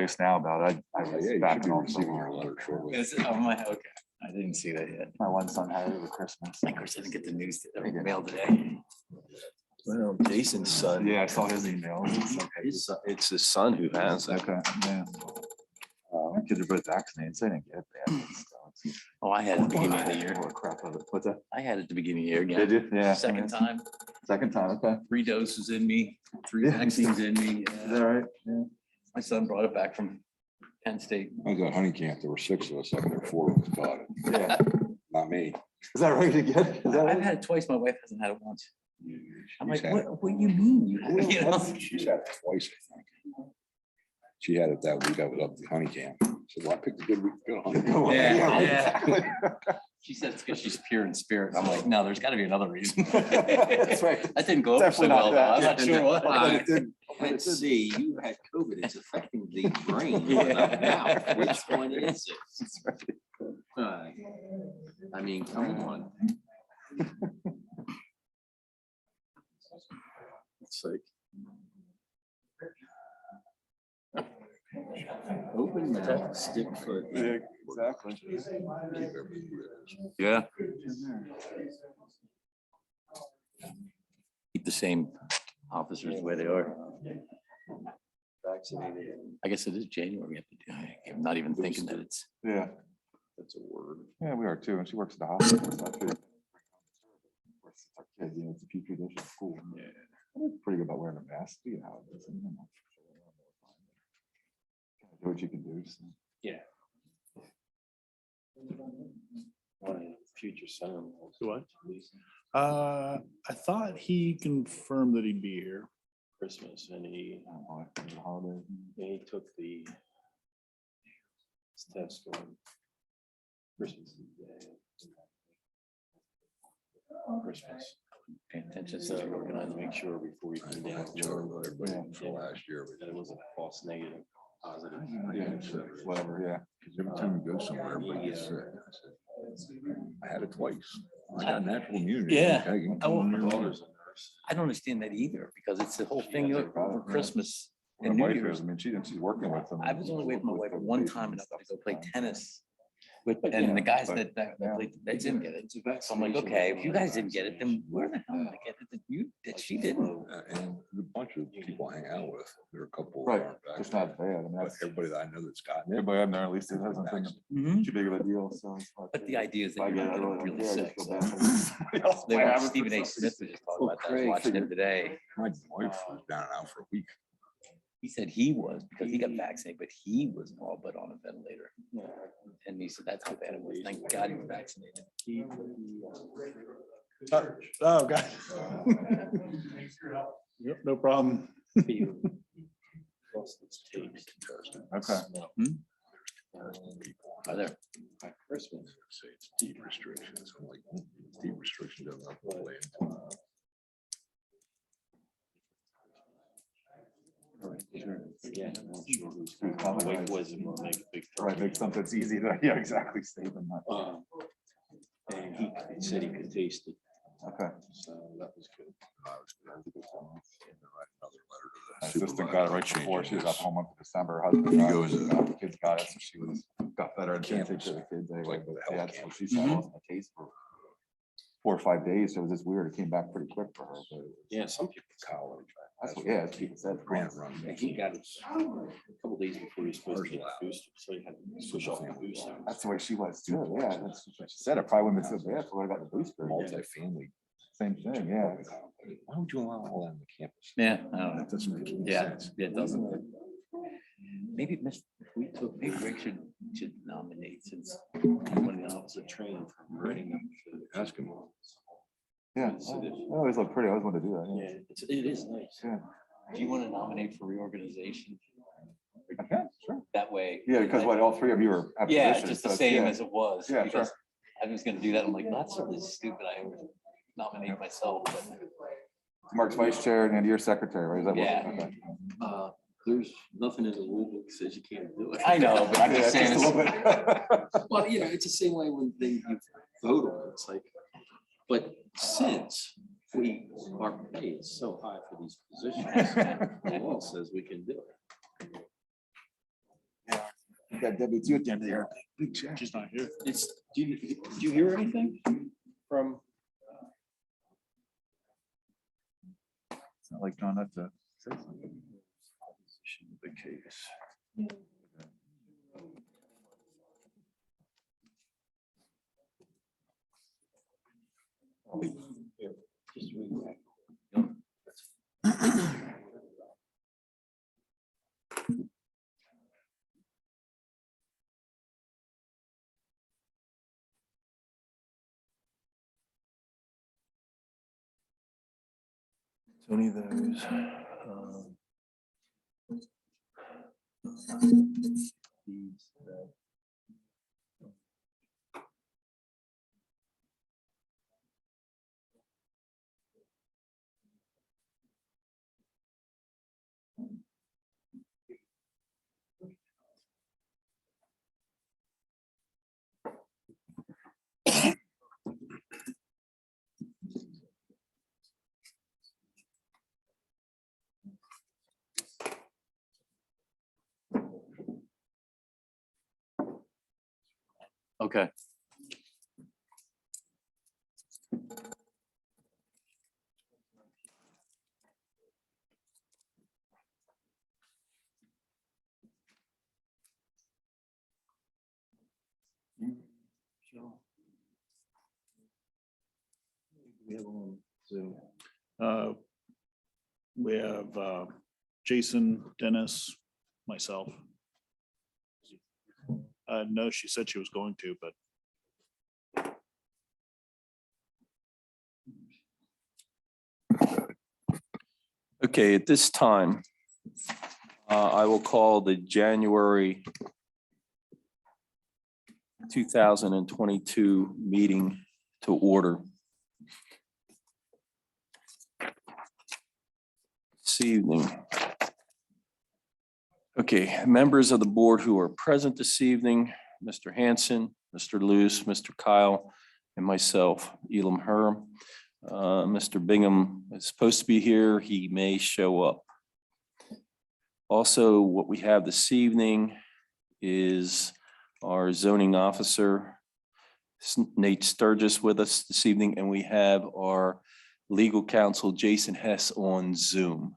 nice now about it. I was Yeah, you should backing be off. receiving your letter shortly. Oh my, okay. I didn't see that yet. My one son had it over Christmas. Of course, I didn't get the news mail today. Well, Jason's son. Yeah, I saw his email. It's his son who has it. Okay, yeah. My kids are both vaccinated, so they didn't get it. They had it, so it's- Oh, I had it at the beginning of the year. Oh, crap of it. What's that? I had it at the beginning of the year again. Did you? Yeah. Second time, Second time, okay. 3 doses in me, 3 Yeah. vaccines in me. Is that right? Yeah. My son brought it back from Penn State. I was at honey camp. There were 6 of us. I think 4 of us got it. Yeah. Not me. Is that right again? Is that I've right? had it twice. My wife hasn't had it once. I'm like, She's had what do you mean? You have it. it? She's had it twice, I think. She had it that week I was up at the honey camp. So well, I picked a good week to go to honey camp. Yeah, right, yeah. exactly. She said it's because she's pure in spirit. I'm like, no, there's got to be another reason. That's right. That didn't go over so Definitely not well, though. that. I'm not sure what. But it did. Let's see, you had COVID, it's affecting the brain. Yeah. Now, which one is it? I mean, come on. It's like, Open mouth, stick foot. Yeah, exactly. Yeah. Keep the same officers the way they are. vaccinated. I guess it is January. We have to do. I'm not even thinking that it's. Yeah, That's a word. yeah, we are too. And she works at the hospital. So I feel- Of course, it's our kids, you know, it's a petri dish at school. Yeah. They're pretty good about wearing a mask. You know how it is. And, you know, kinda do what you can do. So. My future son. What? I thought he confirmed that he'd be here. Christmas and he Oh, boy, for the holidays. took the test on Christmas Day. Christmas. Pay attention. So I organized to make sure before we came down. Everybody for last year. That it wasn't a false negative, positive. Yeah, whatever, yeah. Because every time you go somewhere, everybody gets sick. I said, I had it twice. I got natural immunity. Yeah. Okay, you can Oh, come My on your daughter's own. a nurse. I don't understand that either because it's the whole thing has over it about it, yeah. Christmas My and New wife Year's. is, I mean, she's working with them. I was only with my wife with one patients time and and I stuff went to go play sometimes. tennis. But And the guys but- that yeah. played, they didn't get it. It's a So I'm like, vaccination. okay, if you guys didn't get it, then where the hell did I get it? That you, that she didn't? And a bunch of people I hang out with, there are a couple. that Right, aren't just vaccinated, not bad. I mean, But that's, everybody that I know that's gotten it. everybody in there, at least it hasn't been Mhm. too big of a deal, so. it's not- But the idea is If I that you're get it, I not really really don't care, I sick. just So. feel bad for somebody else They might were, have it for Stephen A. some Smith was reason. just talking about that. I was Craig watching him figured- today. My wife was down and out for a week. He said he was because he got vaccinated, but he was all but on a ventilator. And he said that's how bad it was. Thank God he was vaccinated. Oh, God. Yep, no problem. Plus it's taped. Okay. People Are there? At Christmas. say it's deed restrictions. I'm like, deed restriction doesn't have to play into it. Yeah. I'm not sure who's Who's coming. coming, Wait, right. was it gonna make a big. Right, make something that's easy to, yeah, exactly, save them. And he said he could taste it, Okay. so that was good. I was gonna write another letter to My the sister got it right supervisor before she was changing up home up in December. Her husband He got it, goes, the kids got it, so she got better and can't take Campus. care of the kids anyway. Like with But a yeah, health that's what camp. she said, I lost my taste for 4 or 5 days. So it was just weird. It came back pretty quick for her, but it was- Yeah, some people. college. that's what, yeah, that's what people said. Grant run. Yeah, he got it a couple days before he was supposed to get the booster, so he had to switch off the booster. That's the way she was too. Yeah, that's what she said. It probably wouldn't have been so bad for when I got the booster. Multifamily. Same thing, yeah. Why would you allow all that on the campus? Yeah, I don't know. That doesn't make any Yeah, sense. it doesn't. Maybe maybe Rick should nominate since one of the officers Trained from writing them. Ask him. Yeah. They always look pretty. I always want to do that. Yeah, it is nice. Yeah. Do you want to nominate for reorganization? Okay, sure. That way. Yeah, because what, all 3 of you are. at Yeah, it's positions, just so the it's- same yeah. as it was. Yeah, because sure. I was gonna do that. I'm like, that's really stupid. I always nominate myself. but- Mark's vice chair and you're secretary, right? Is that what- Yeah. okay. There's nothing in the rule book that says you can't do it. I know, but I'm Yeah, just saying. just a little bit. Well, you know, it's the same way when you vote on it, it's like, but since our pay is so high for these positions, the law says we can do it. that W-2 at the end of the year. Big check. She's not here. Did you hear anything from? It's not like John had to say something. The case. Just read that. So any of those. These, Okay. we have on Zoom. We have Jason, Dennis, myself. No, she said she was going to, but Okay, at this time, I will call the January 2022 meeting to order. This evening. Okay, members of the board who are present this evening, Mr. Hanson, Mr. Luce, Mr. Kyle, and myself, Elam Herm. Mr. Bingham is supposed to be here. He may show up. Also, what we have this evening is our zoning officer, Nate Sturgis, with us this evening, and we have our legal counsel, Jason Hess, on Zoom.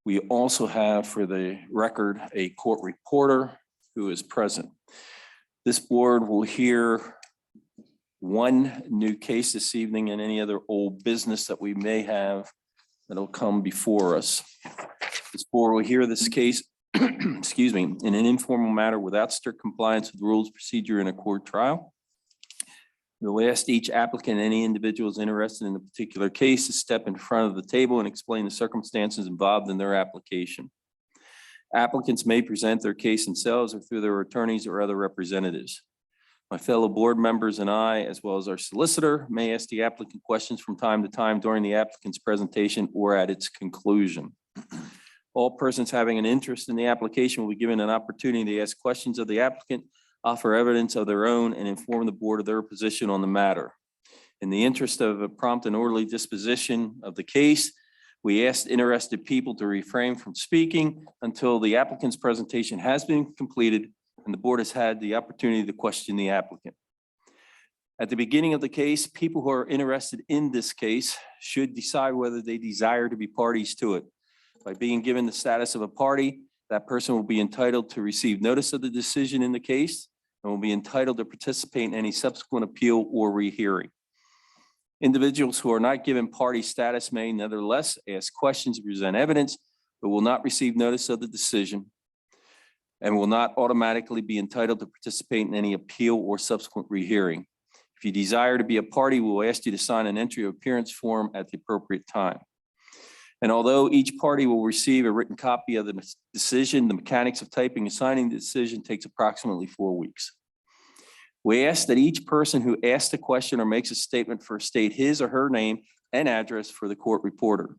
We also have, for the record, a court reporter who is present. This board will hear one new case this evening and any other old business that we may have that'll come before us. This board will hear this case, excuse me, in an informal matter without strict compliance with rules of procedure in a court trial. We'll ask each applicant, any individuals interested in a particular case, to step in front of the table and explain the circumstances involved in their application. Applicants may present their case themselves or through their attorneys or other representatives. My fellow board members and I, as well as our solicitor, may ask the applicant questions from time to time during the applicant's presentation or at its conclusion. All persons having an interest in the application will be given an opportunity to ask questions of the applicant, offer evidence of their own, and inform the board of their position on the matter. In the interest of a prompt and orderly disposition of the case, we ask interested people to refrain from speaking until the applicant's presentation has been completed and the board has had the opportunity to question the applicant. At the beginning of the case, people who are interested in this case should decide whether they desire to be parties to it. By being given the status of a party, that person will be entitled to receive notice of the decision in the case and will be entitled to participate in any subsequent appeal or rehearing. Individuals who are not given party status may nevertheless ask questions, present evidence, but will not receive notice of the decision and will not automatically be entitled to participate in any appeal or subsequent rehearing. If you desire to be a party, we will ask you to sign an entry of appearance form at the appropriate time. And although each party will receive a written copy of the decision, the mechanics of typing and signing the decision takes approximately 4 weeks. We ask that each person who asks a question or makes a statement first state his or her name and address for the court reporter.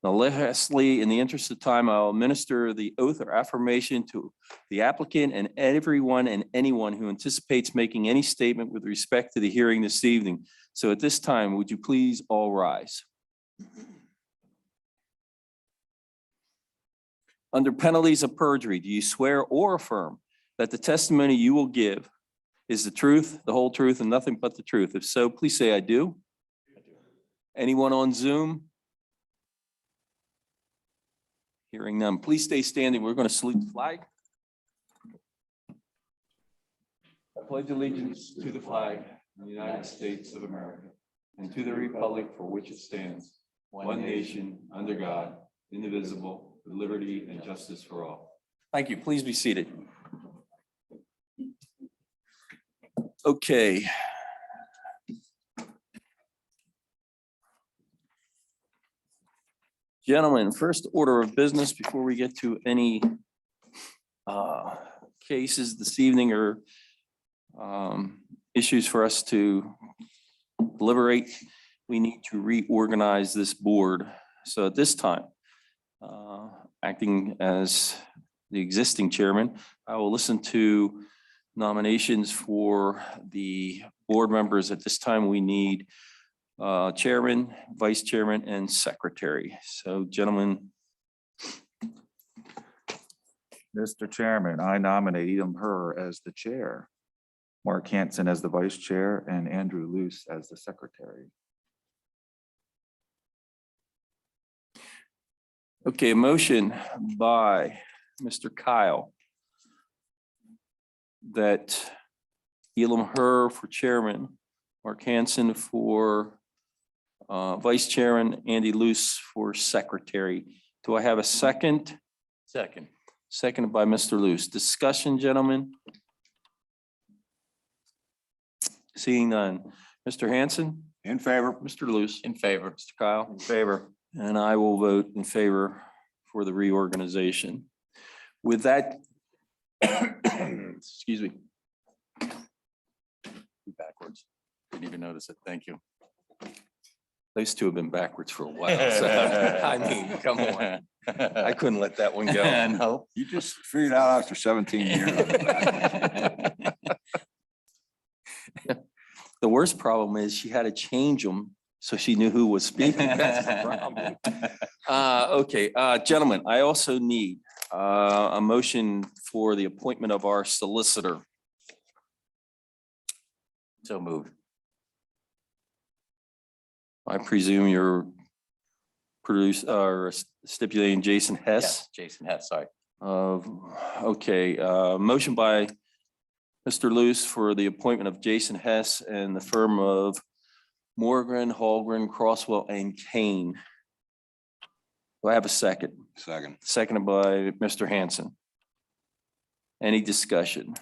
Now, lastly, in the interest of time, I'll administer the oath or affirmation to the applicant and everyone and anyone who anticipates making any statement with respect to the hearing this evening. So at this time, would you please all rise? Under penalties of perjury, do you swear or affirm that the testimony you will give is the truth, the whole truth, and nothing but the truth? If so, please say I do. Anyone on Zoom? Hearing none, please stay standing. We're going to salute the flag. I pledge allegiance to the flag of the United States of America and to the republic for which it stands, one nation, under God, indivisible, with liberty and justice for all. Thank you. Please be seated. Okay. Gentlemen, first order of business before we get to any cases this evening or issues for us to deliberate, we need to reorganize this board. So at this time, acting as the existing chairman, I will listen to nominations for the board members. At this time, we need chairman, vice chairman, and secretary. So gentlemen. Mr. Chairman, I nominate Edom Her as the chair, Mark Hanson as the vice chair, and Andrew Luce as the secretary. Okay, a motion by Mr. Kyle that Elam Her for chairman, Mark Hanson for vice chairman, Andy Luce for secretary. Do I have a second? Second. Seconded by Mr. Luce. Discussion, gentlemen? Seeing none. Mr. Hanson? In favor. Mr. Luce? In favor. Mr. Kyle? In favor. And I will vote in favor for the reorganization. With that, excuse me. Backwards. Didn't even notice it. Thank you. Those two have been backwards for a while. So, I mean, come on. I couldn't let that one go. No. You just figured out after 17 years. The worst problem is she had to change them so she knew who was speaking. That's the problem. Okay, gentlemen, I also need a motion for the appointment of our solicitor. So moved. I presume you're stipulating Jason Hess. Yes, Jason Hess, sorry. Okay, motion by Mr. Luce for the appointment of Jason Hess and the firm of Morgan, Holgren, Crosswell, and Kane. Do I have a second? Second. Seconded by Mr. Hanson. Any discussion?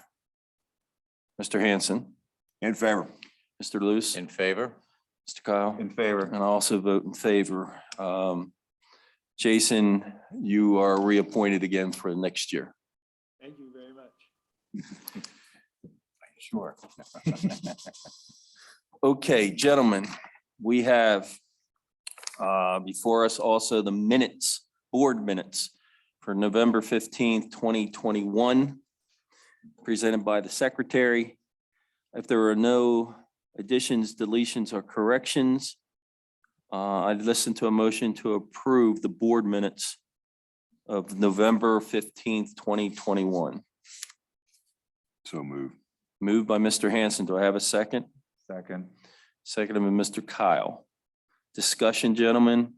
Mr. Hanson, In favor. Mr. Luce, In favor. Mr. Kyle, In favor. and I also vote in favor. Jason, you are reappointed again for next year. Thank you very much. Sure. Okay, gentlemen, we have before us also the minutes, board minutes for November 15th, 2021, presented by the secretary. If there are no additions, deletions, or corrections, I'd listen to a motion to approve the board minutes of November 15th, 2021. So move. Moved by Mr. Hanson. Do I have a second? Second. Seconded by Mr. Kyle. Discussion, gentlemen?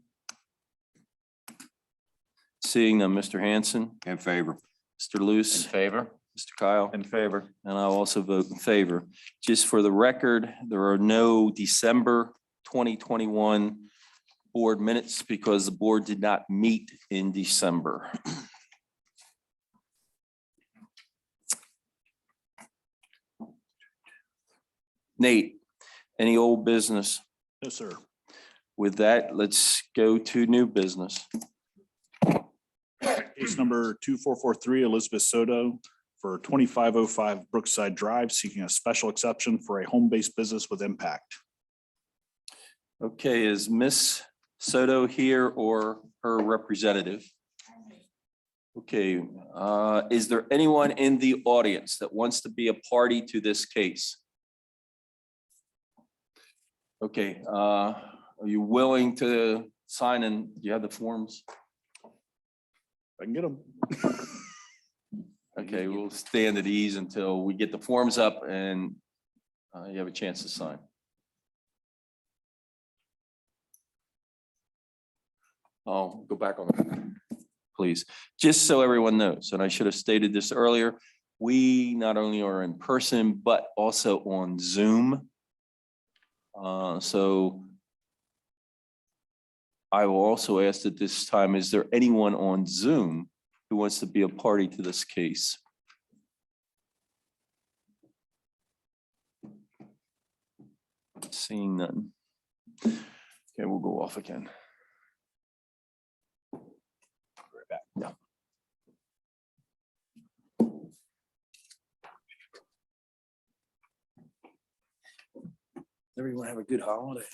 Seeing none, Mr. Hanson, In favor. Mr. In Luce, favor. Mr. Kyle, In favor. and I'll also vote in favor. Just for the record, there are no December 2021 board minutes because the board did not meet in December. Nate, any old business? No, sir. With that, let's go to new business. Case number 2443, Elizabeth Soto for 2505 Brookside Drive, seeking a special exception for a home-based business with impact. Okay, is Miss Soto here or her representative? Okay, is there anyone in the audience that wants to be a party to this case? Okay, are you willing to sign in? Do you have the forms? I can get them. Okay, we'll stand at ease until we get the forms up and you have a chance to sign. I'll go back on the, please, just so everyone knows, and I should have stated this earlier, we not only are in person, but also on Zoom. So I will also ask at this time, is there anyone on Zoom who wants to be a party to this case? Seeing none. Okay, we'll go off again. Right back. Yeah. Everyone have a good holiday.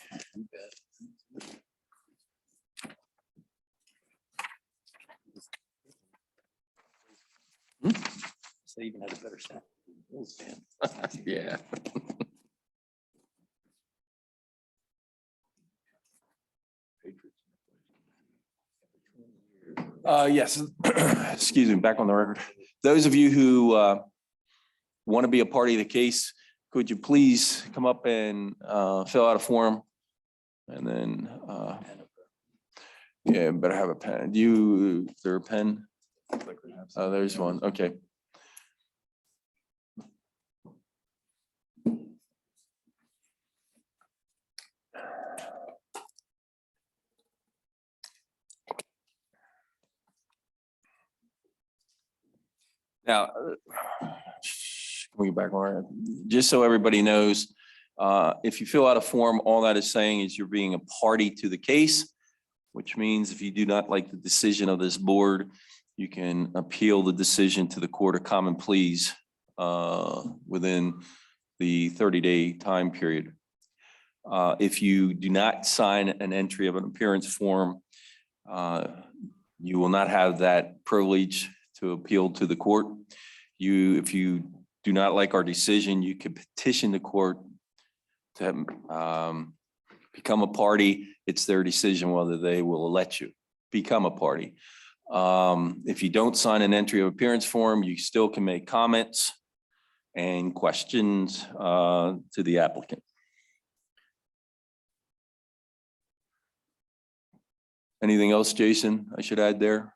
So even had a better sound. Yeah. Yes, excuse me, back on the record. Those of you who want to be a party to the case, could you please come up and fill out a form? And then, yeah, better have a pen. Do you, is there a pen? Oh, there's one, okay. Now, can we get back on, just so everybody knows, if you fill out a form, all that is saying is you're being a party to the case, which means if you do not like the decision of this board, you can appeal the decision to the Court of Common Pleas within the 30-day time period. If you do not sign an entry of an appearance form, you will not have that privilege to appeal to the court. If you do not like our decision, you can petition the court to become a party. It's their decision whether they will let you become a party. If you don't sign an entry of appearance form, you still can make comments and questions to the applicant. Anything else, Jason, I should add there?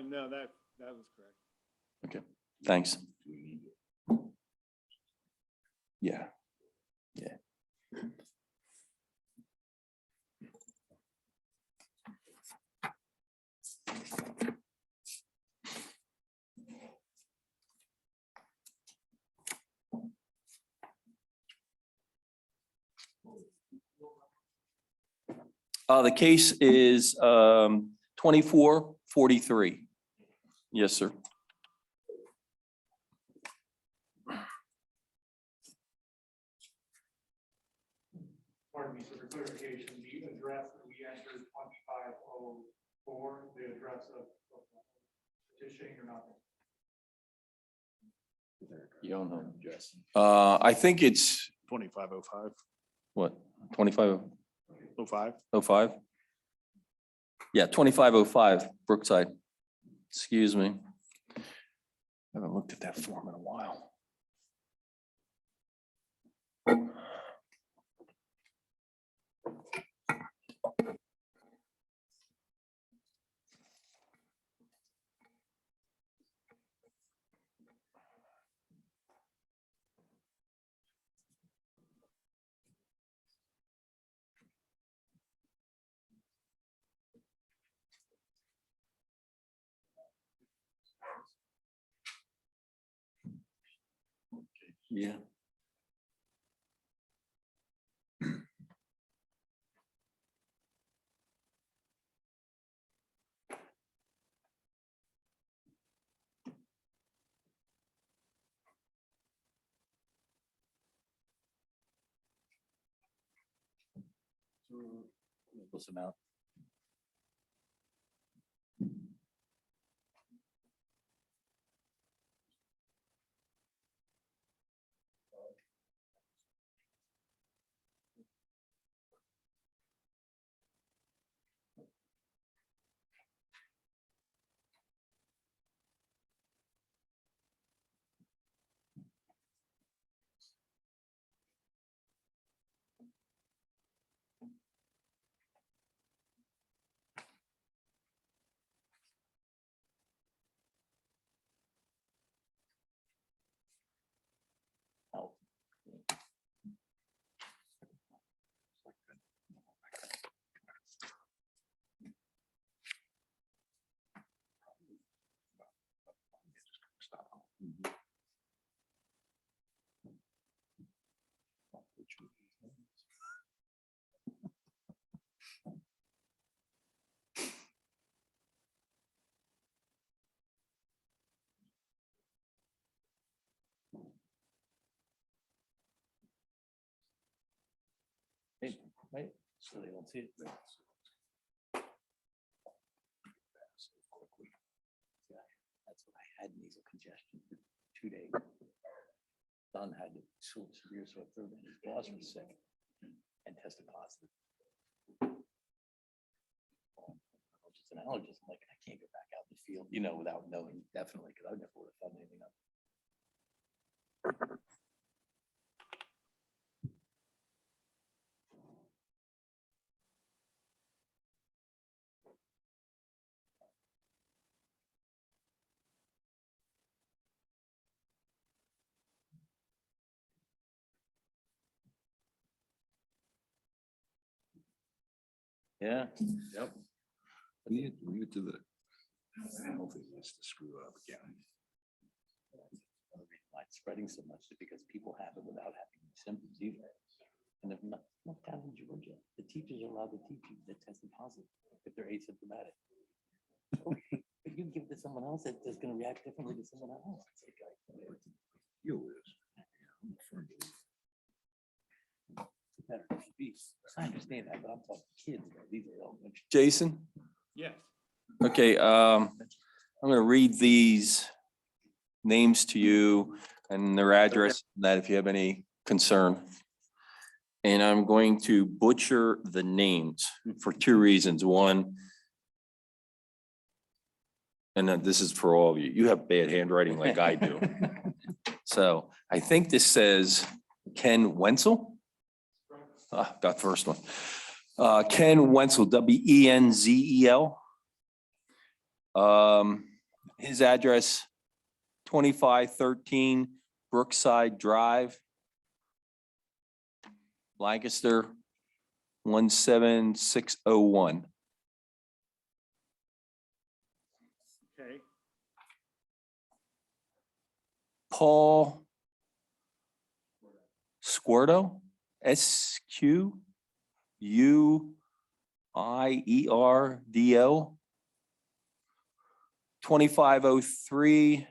No, that was correct. Okay, thanks. Yeah. Yeah. The case is 2443. Yes, sir. Pardon me, so for clarification, the address that we entered 2504, the address of petitioning or not? You don't know the address. I think it's 2505. what, 2505? 05. Yeah, 2505 Brookside. Excuse me. I haven't looked at that form in a while. Yeah. Close them out. right? So they don't see it. Yeah, that's what I had, nasal congestion for 2 days. Son had severe sore throat and his boss was sick and tested positive. I'm just an allergist. I'm like, I can't go back out in the field, without knowing definitely, because I never would have found anything up. Yeah. Yep. Leave it to the. Hopefully it's to screw up again. Another reason why it's spreading so much is because people have it without having symptoms either. And if not down in Georgia, the teachers are allowed to teach you that tested positive if they're asymptomatic. But you give it to someone else that's going to react differently to someone else. It's like, You is. better be. I understand that, but I'm talking kids. These are elementary. Jason? Yes. Okay, I'm gonna read these names to you and their address, that if you have any concern. And I'm going to butcher the names for 2 reasons. One, and then this is for all of you, you have bad handwriting like I do. So I think this says Ken Wenzel. Got first one. Ken Wenzel, Wenzel. His address, 2513 Brookside Drive, Lancaster, 17601. Okay. Paul Squirto, Squierdo, 2503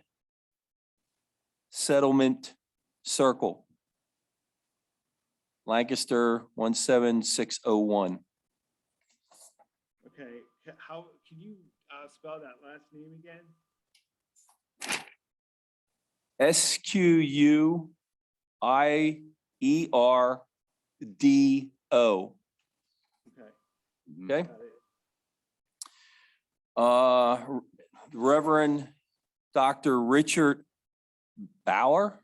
Settlement Circle, Lancaster, 17601. Okay. How can you spell that last name again? Squierdo. Okay. Okay. Got it. Reverend Dr. Richard Bauer.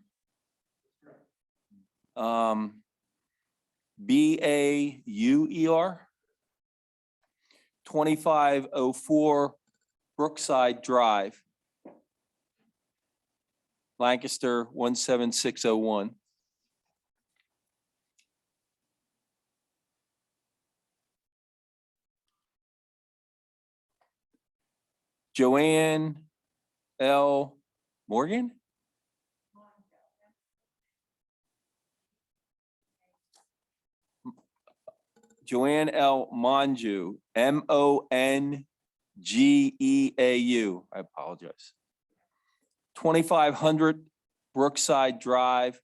Bauer. 2504 Brookside Drive, Lancaster, 17601. Joanne L. Morgan? Joanne L. Mongeau, Mongeau. I apologize. 2500 Brookside Drive,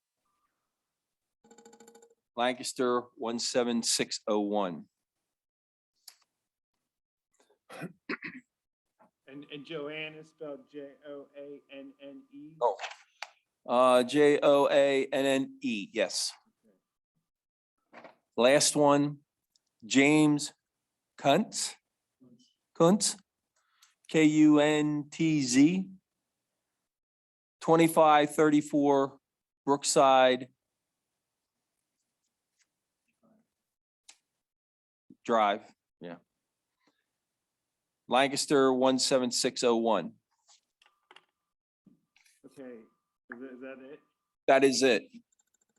Lancaster, 17601. And Joanne is spelled Joanne. Oh. Joanne, yes. Last one, James Kuntz, Kuntz, Kuntz, 2534 Brookside Drive, yeah. Lancaster, 17601. Okay. Is that it? That is it.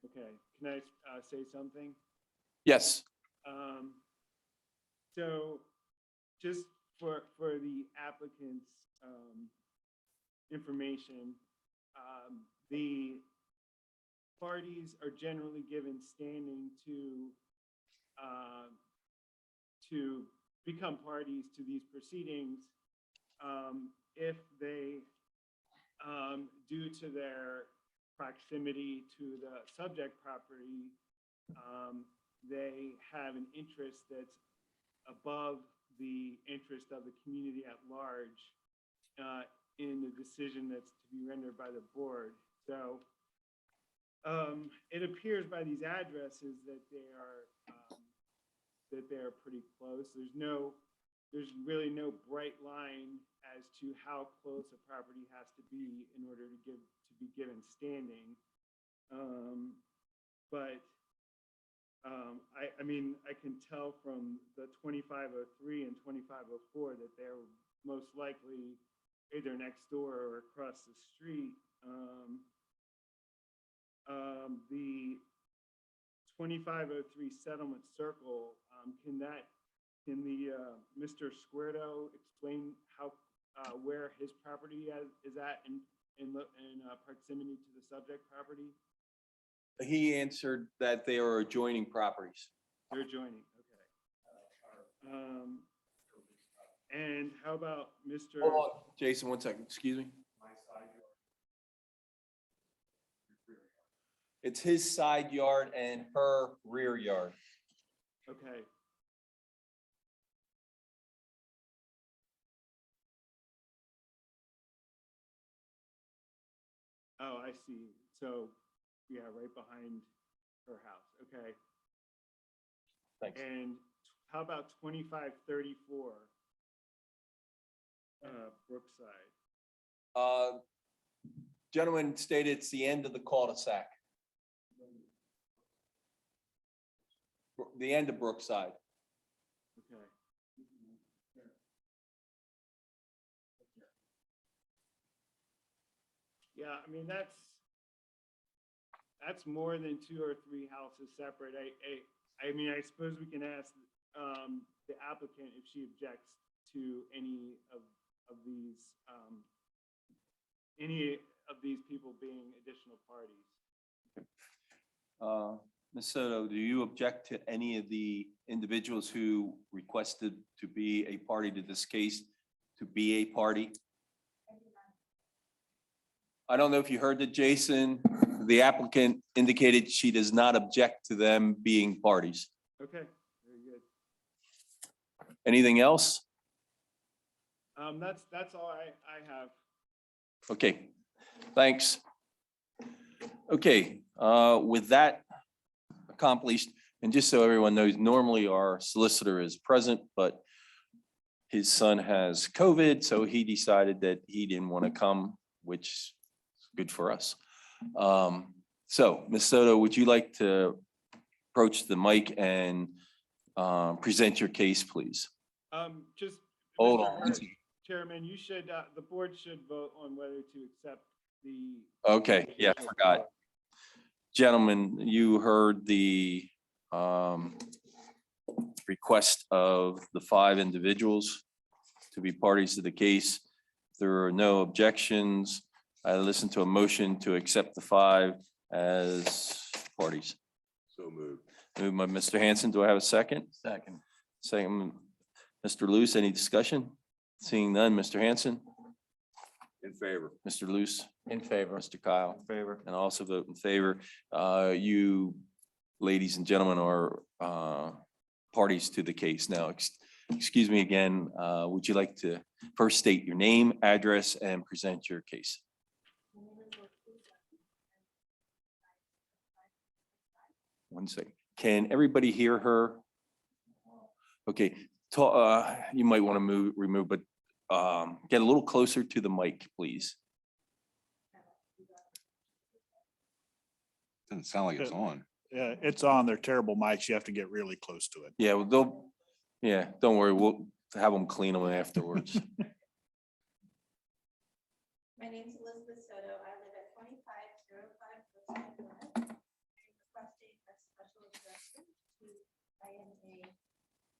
Okay. Can I say something? Yes. So just for the applicant's information, the parties are generally given standing to become parties to these proceedings if they, due to their proximity to the subject property, they have an interest that's above the interest of the community at large in the decision that's to be rendered by the board. So it appears by these addresses that they are pretty close. There's really no bright line as to how close a property has to be in order to be given standing. But I mean, I can tell from the 2503 and 2504 that they're most likely either next door or across the street. The 2503 Settlement Circle, can Mr. Squirto explain how where his property is at in proximity to the subject property? He answered that they are adjoining properties. They're joining, okay. And how about Mr.? Hold on, Jason, one second, excuse me. It's his side yard and her rear yard. Okay. Oh, I see. So, yeah, right behind her house. Okay. Thanks. And how about 2534 Brookside? Gentleman stated it's the end of the cul-de-sac. The end of Brookside. Okay. Yeah, I mean, that's more than 2 or 3 houses separate. I mean, I suppose we can ask the applicant if she objects to any of these people being additional parties. Ms. Soto, do you object to any of the individuals who requested to be a party to this case to be a party? I don't know if you heard that, Jason. The applicant indicated she does not object to them being parties. Okay, very good. Anything else? That's all I have. Okay, thanks. Okay, with that accomplished, and just so everyone knows, normally our solicitor is present, but his son has COVID, so he decided that he didn't want to come, which is good for us. So, Ms. Soto, would you like to approach the mic and present your case, please? Just, Hold Mr. on. Hurd, Chairman, you should, the board should vote on whether to accept the. Okay, yeah, I forgot. Gentlemen, you heard the request of the 5 individuals to be parties to the case. There are no objections. I listened to a motion to accept the 5 as parties. So moved. Moved by Mr. Hanson. Do I have a second? Second. Second, Mr. Luce. Any discussion? Seeing none, Mr. Hanson, In favor. Mr. Luce, In favor. Mr. Kyle, Favor. and I also vote in favor. You, ladies and gentlemen, are parties to the case. Now, excuse me again, would you like to first state your name, address, and present your case? One second. Can everybody hear her? Okay, you might want to remove, but get a little closer to the mic, please. Doesn't sound like it's on. Yeah, it's on. They're terrible mics. You have to get really close to it. Yeah, well, don't worry. We'll have them clean them afterwards. My name is Elizabeth Soto. I live at 2505 Brookside Drive. I'm requesting a special exception to, I am a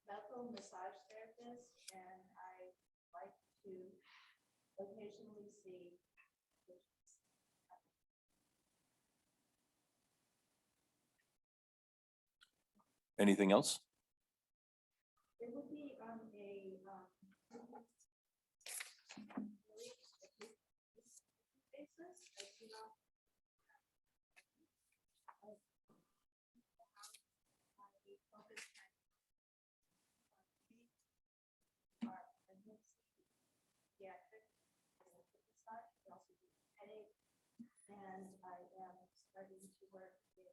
medical massage therapist and I like to occasionally see patients. Anything else? It would be on a basis. I do not. pediatric massage, I also do headache, and I am starting to work in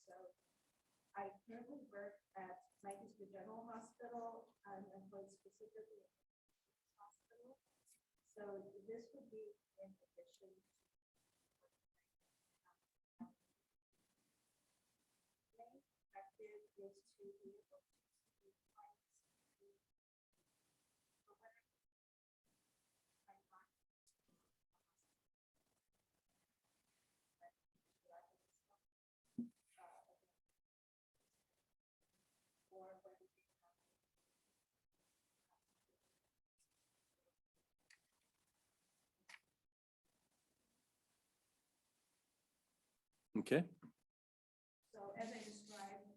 so I currently work at Lancaster General Hospital. I'm employed specifically at the hospital. So this would be in addition to objective is to be able to see clients who for whatever I'm not or whether they have Okay, so as I described,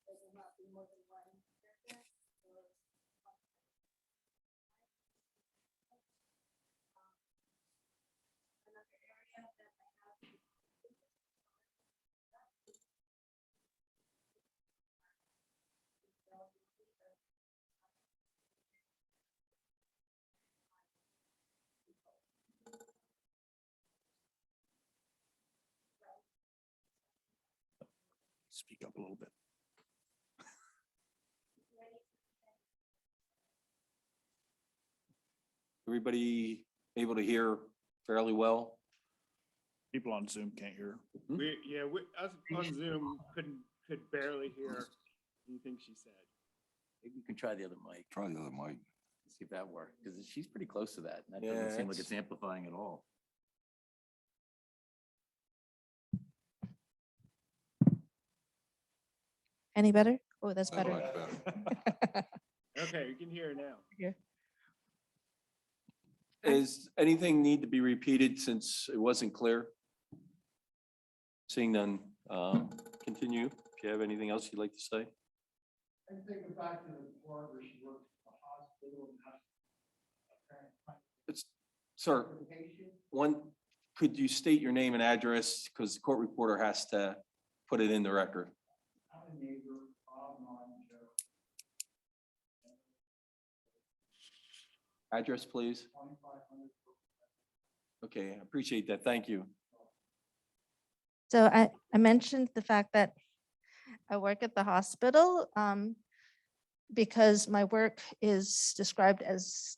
there will not be more than one therapist or one. Another area that I have Speak up a little bit. everybody able to hear fairly well? People on Zoom can't hear. Us on Zoom could barely hear anything she said. Maybe you can try the other mic, Try the other mic. see if that works, because she's pretty close to that. And that Yeah, doesn't seem like it's- it's amplifying at all. Any better? Oh, that's That's better. much better. Okay, you can hear her now. Is anything need to be repeated since it wasn't clear? Seeing none, continue. If you have anything else you'd like to say? I'm thinking back to the part where she worked at the hospital and has It's, sir, one, could you state your name and address? Because the court reporter has to put it in the record. I'm a neighbor, Bob Joe. Address, please. 2500. Okay, I appreciate that. Thank you. So I mentioned the fact that I work at the hospital because my work is described as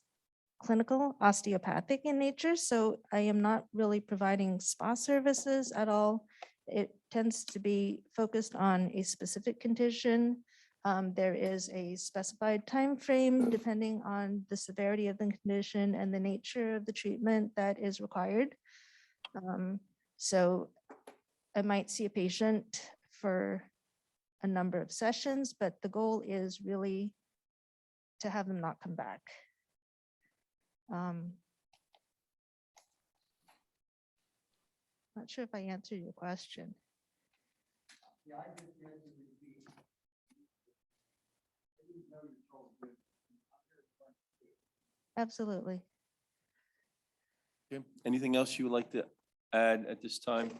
clinical osteopathic in nature. So I am not really providing spa services at all. It tends to be focused on a specific condition. There is a specified time frame depending on the severity of the condition and the nature of the treatment that is required. So I might see a patient for a number of sessions, but the goal is really to have them not come back. Not sure if I answered your question. Yeah, I just read the review. I didn't know you told me. Absolutely. Okay. Anything else you would like to add at this time,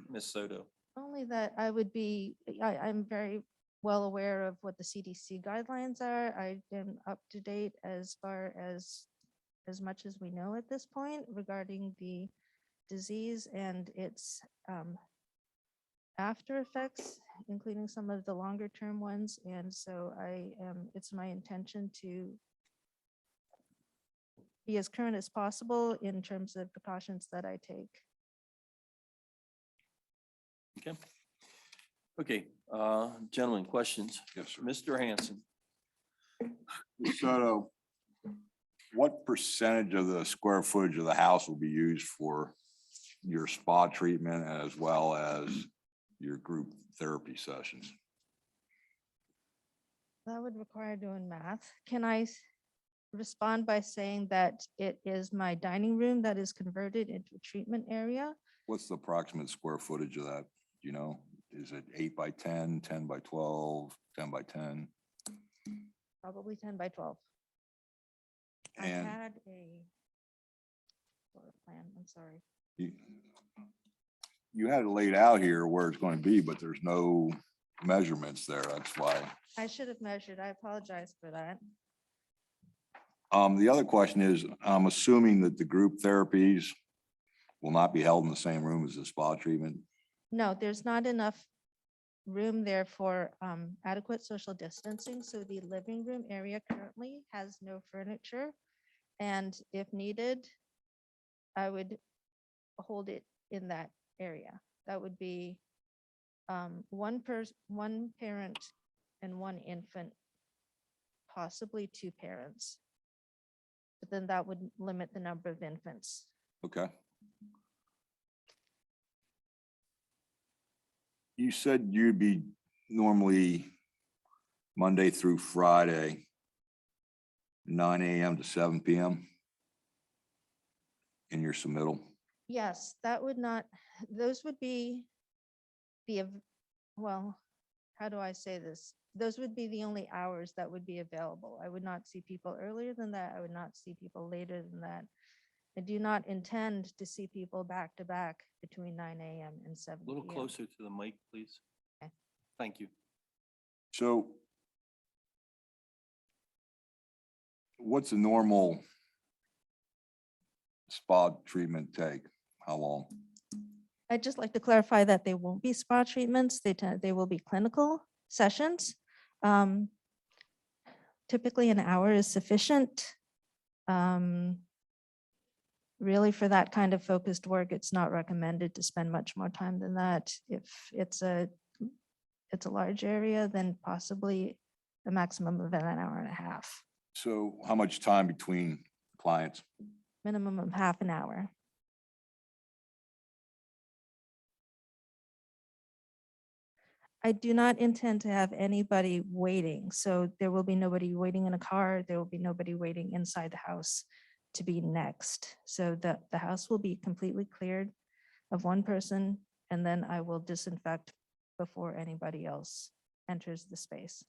Ms. Soto? Only that I would be, I'm very well aware of what the CDC guidelines are. I am up to date as far as much as we know at this point regarding the disease and its after effects, including some of the longer term ones. And so it's my intention to be as current as possible in terms of precautions that I take. Okay. Okay, gentlemen, questions? Yes, sir. Mr. Hanson. Ms. Soto, what percentage of the square footage of the house will be used for your spa treatment as well as your group therapy sessions? That would require doing math. Can I respond by saying that it is my dining room that is converted into a treatment area? What's the approximate square footage of that? Do you know? Is it 8 by 10, 10 by 12, 10 by 10? Probably 10 by 12. I And had a floor plan, I'm sorry. you had it laid out here where it's going to be, but there's no measurements there, that's why. I should have measured. I apologize for that. The other question is, I'm assuming that the group therapies will not be held in the same room as the spa treatment. No, there's not enough room there for adequate social distancing, so the living room area currently has no furniture. And if needed, I would hold it in that area. That would be one parent and one infant, possibly two parents. But then that would limit the number of infants. Okay. You said you'd be normally Monday through Friday, 9 a.m. to 7 p.m. in your submittal. Yes, that would not, those would be well, how do I say this? Those would be the only hours that would be available. I would not see people earlier than that. I would not see people later than that. I do not intend to see people back to back between 9 a.m. and 7 A little p.m. closer to the mic, please. Okay. Thank you. So what's a normal spa treatment take? How long? I'd just like to clarify that they won't be spa treatments. They will be clinical sessions. Typically an hour is sufficient. Really, for that kind of focused work, it's not recommended to spend much more time than that. If it's a large area, then possibly a maximum of an hour and a half, So how much time between clients? minimum of half an hour. I do not intend to have anybody waiting, so there will be nobody waiting in a car. There will be nobody waiting inside the house to be next. So the house will be completely cleared of one person, and then I will disinfect before anybody else enters the space.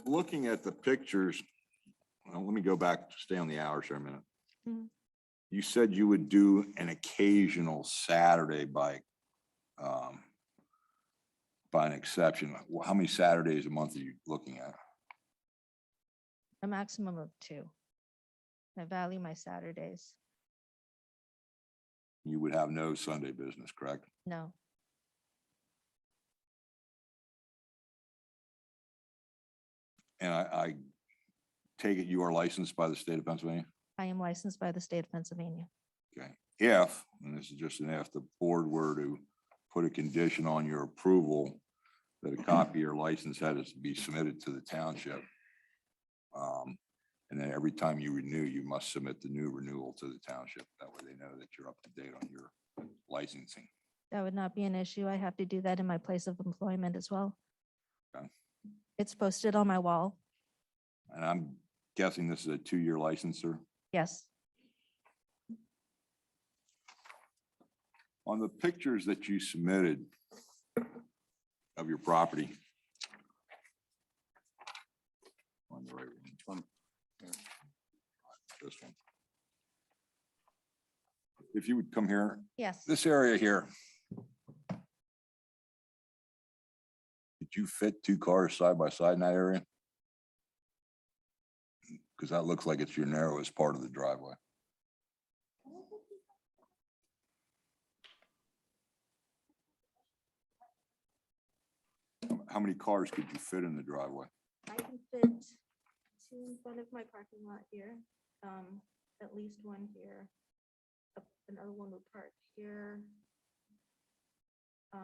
Looking at the pictures, well, let me go back, stay on the hours for a minute. Mhm. You said you would do an occasional Saturday by an exception. How many Saturdays a month are you looking at? A maximum of 2. I value my Saturdays. You would have no Sunday business, correct? No, And I take it you are licensed by the state of Pennsylvania? I am licensed by the state of Pennsylvania. Okay. If, and this is just an if, the board were to put a condition on your approval that a copy of your license had to be submitted to the township. And then every time you renew, you must submit the new renewal to the township. That way they know that you're up to date on your licensing. That would not be an issue. I have to do that in my place of employment as well. Okay. It's posted on my wall. And I'm guessing this is a 2-year license, sir? Yes. On the pictures that you submitted of your property. On the right one. This one. If you would come here, Yes. this area here. Did you fit 2 cars side by side in that area? Because that looks like it's your narrowest part of the driveway. How many cars could you fit in the driveway? I can fit 2 in front of my parking lot here, at least 1 here. Another one would park here. 5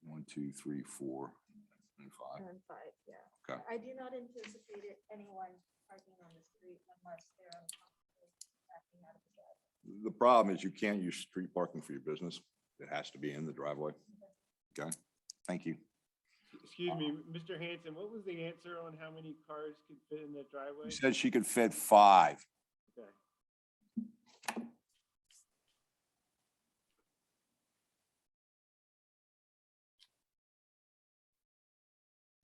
1, 2, 3, 4, and 5. and 5, yeah. Okay. I do not anticipate anyone parking on the street unless they're uncomfortable backing out of the driveway. The problem is you can't use street parking for your business. It has to be in the driveway. Okay, thank you. Excuse me, Mr. Hanson, what was the answer on how many cars could fit in the driveway? You said she could fit 5. Okay.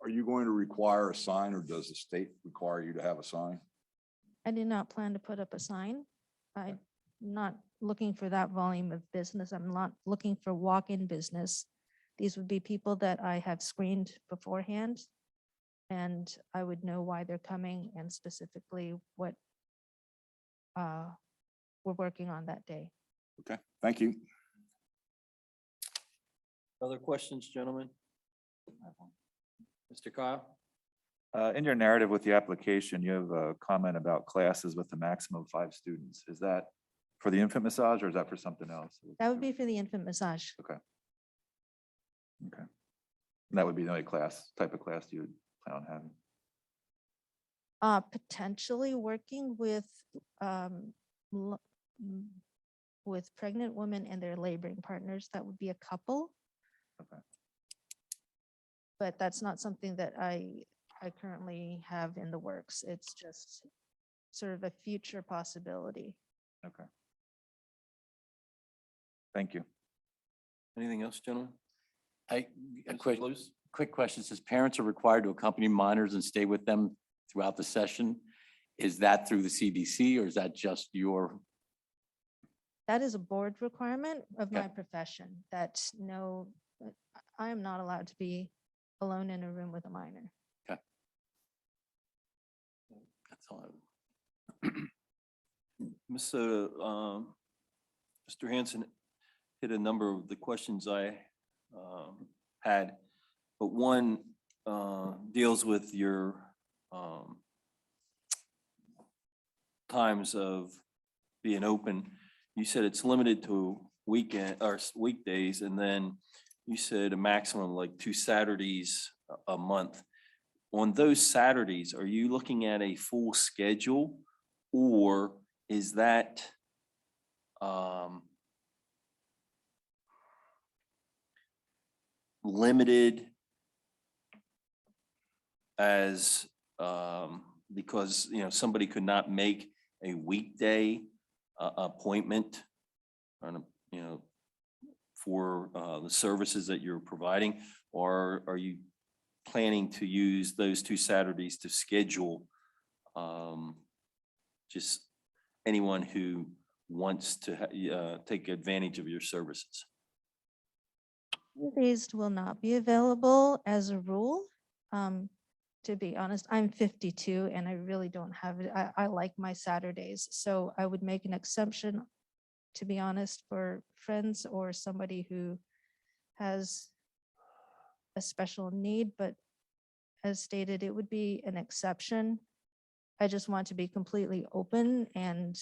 Are you going to require a sign, or does the state require you to have a sign? I did not plan to put up a sign. I'm not looking for that volume of business. I'm not looking for walk-in business. These would be people that I have screened beforehand, and I would know why they're coming and specifically what we're working on that day. Okay, thank you. Other questions, gentlemen? Mr. Kyle? In your narrative with the application, you have a comment about classes with a maximum of 5 students. Is that for the infant massage or is that for something else? That would be for the infant massage. Okay. Okay. And that would be the only type of class you would plan on having? Potentially working with with pregnant women and their laboring partners. That would be a couple. Okay. But that's not something that I currently have in the works. It's just sort of a future possibility. Okay. Thank you. Anything else, gentlemen? A Mr. quick, Luce? quick question. Says parents are required to accompany minors and stay with them throughout the session. Is that through the CDC or is that just your? That is a board requirement of Okay. my profession, that no, I am not allowed to be alone in a room with a minor. That's all. Mr. Hanson hit a number of the questions I had, but one deals with your times of being open. You said it's limited to weekend or weekdays, and then you said a maximum like 2 Saturdays a month. On those Saturdays, are you looking at a full schedule, or is that limited as because somebody could not make a weekday appointment on for the services that you're providing, or are you planning to use those 2 Saturdays to schedule just anyone who wants to take advantage of your services? These will not be available as a rule. To be honest, I'm 52 and I really don't have it. I like my Saturdays, so I would make an exception, to be honest, for friends or somebody who has a special need, but as stated, it would be an exception. I just want to be completely open and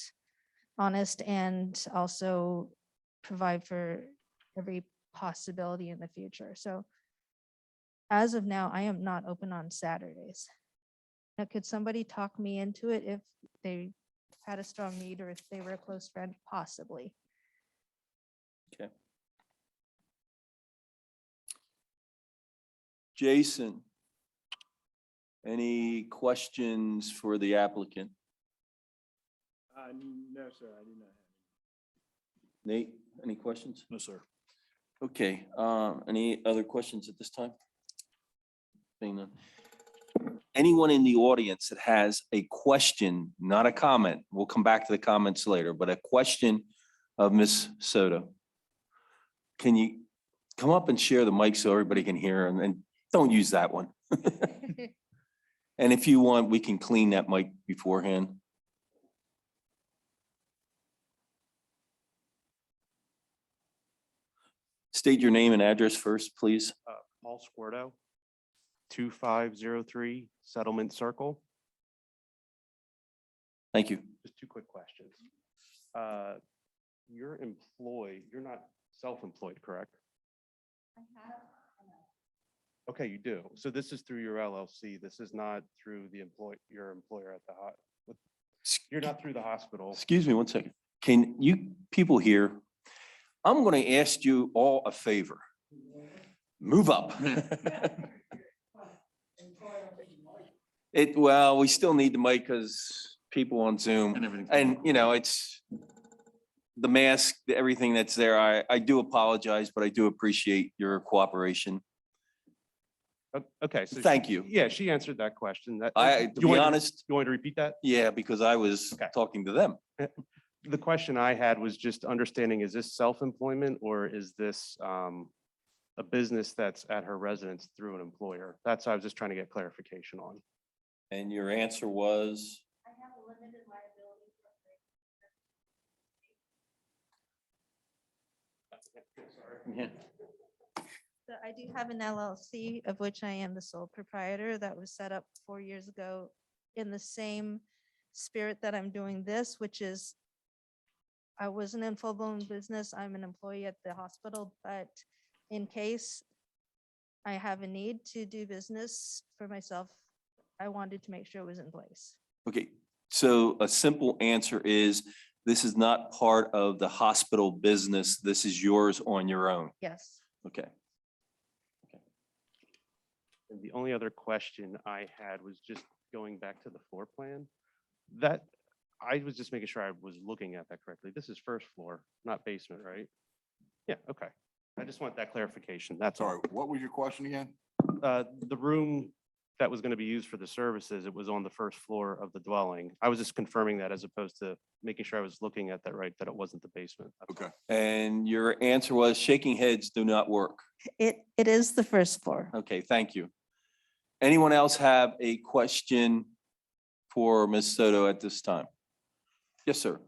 honest and also provide for every possibility in the future. So as of now, I am not open on Saturdays. Now, could somebody talk me into it if they had a strong need or if they were a close friend? Possibly. Okay. Jason, any questions for the applicant? No, sir, I do not have. Nate, any questions? No, sir. Okay, any other questions at this time? Seeing none. Anyone in the audience that has a question, not a comment, we'll come back to the comments later, but a question of Ms. Soto. Can you come up and share the mic so everybody can hear, and don't use that one. And if you want, we can clean that mic beforehand. State your name and address first, please. Paul Squirto, 2503 Settlement Circle. Thank you. Just 2 quick questions. You're employed, you're not self-employed, correct? I have, Okay, you do. So this is through your LLC. This is not through the your employer at the you're not through the hospital. Excuse me one second. Can you people here, I'm going to ask you all a favor. Move up. Well, we still need the mic because people on Zoom and it's the mask, everything that's there. I do apologize, but I do appreciate your cooperation. Okay. So Thank you. Yeah, she answered that question. To be honest, you want to repeat that? yeah, because I was Okay. talking to them. The question I had was just understanding, is this self-employment or is this a business that's at her residence through an employer? That's what I was just trying to get clarification on. And your answer was? I have a limited liability. Yeah. So I do have an LLC of which I am the sole proprietor that was set up 4 years ago in the same spirit that I'm doing this, which is I wasn't in full-blown business. I'm an employee at the hospital, but in case I have a need to do business for myself, I wanted to make sure it was in place. Okay, so a simple answer is this is not part of the hospital business. This is yours on your own. Yes. Okay. And the only other question I had was just going back to the floor plan. That, I was just making sure I was looking at that correctly. This is first floor, not basement, right? Yeah, okay. I just want that clarification. That's all. Sorry, what was your question again? The room that was going to be used for the services, it was on the first floor of the dwelling. I was just confirming that as opposed to making sure I was looking at that right, that it wasn't the basement. That's all. Okay. And your answer was shaking heads do not work. It is the first floor. Okay, thank you. Anyone else have a question for Ms. Soto at this time? Yes, sir.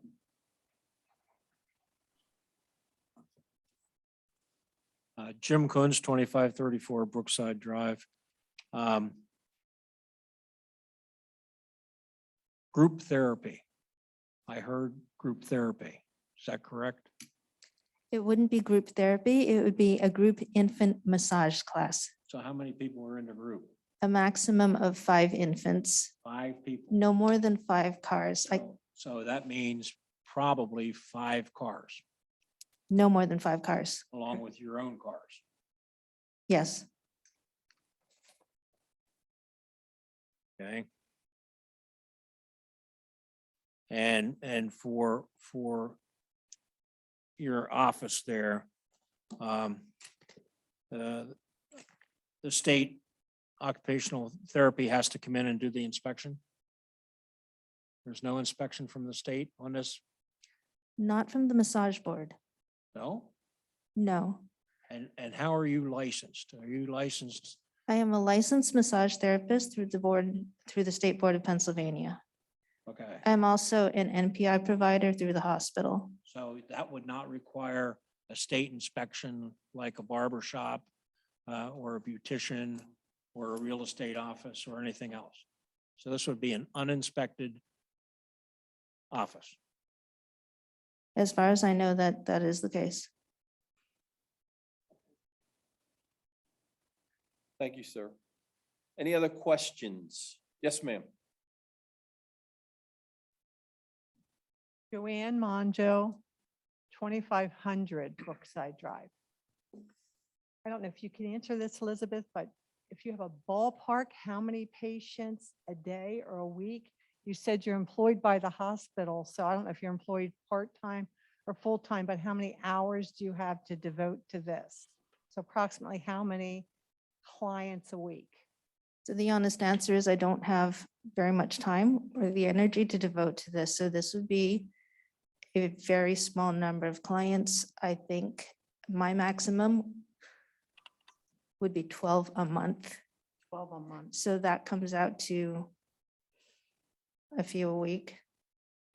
Jim Kunz, 2534 Brookside Drive. Group therapy. I heard group therapy. Is that correct? It wouldn't be group therapy. It would be a group infant massage class, So how many people are in the group? a maximum of 5 infants, 5 people. no more than 5 cars. So that means probably 5 cars, No more than 5 cars. along with your own cars. Yes. Okay. And for your office there, the state occupational therapy has to come in and do the inspection? There's no inspection from the state on this? Not from the massage board. No? No. And how are you licensed? Are you licensed? I am a licensed massage therapist through the State Board of Pennsylvania. Okay, I'm also an NPI provider through the hospital. so that would not require a state inspection like a barber shop or a beautician or a real estate office or anything else. So this would be an uninspected office. As far as I know, that is the case. Thank you, sir. Any other questions? Yes, ma'am. Joanne Monjo, 2500 Brookside Drive. I don't know if you can answer this, Elizabeth, but if you have a ballpark, how many patients a day or a week? You said you're employed by the hospital, so I don't know if you're employed part-time or full-time, but how many hours do you have to devote to this? So approximately how many clients a week? So the honest answer is I don't have very much time or the energy to devote to this. So this would be a very small number of clients. I think my maximum would be 12 a month. 12 a month, So that comes out to a few a week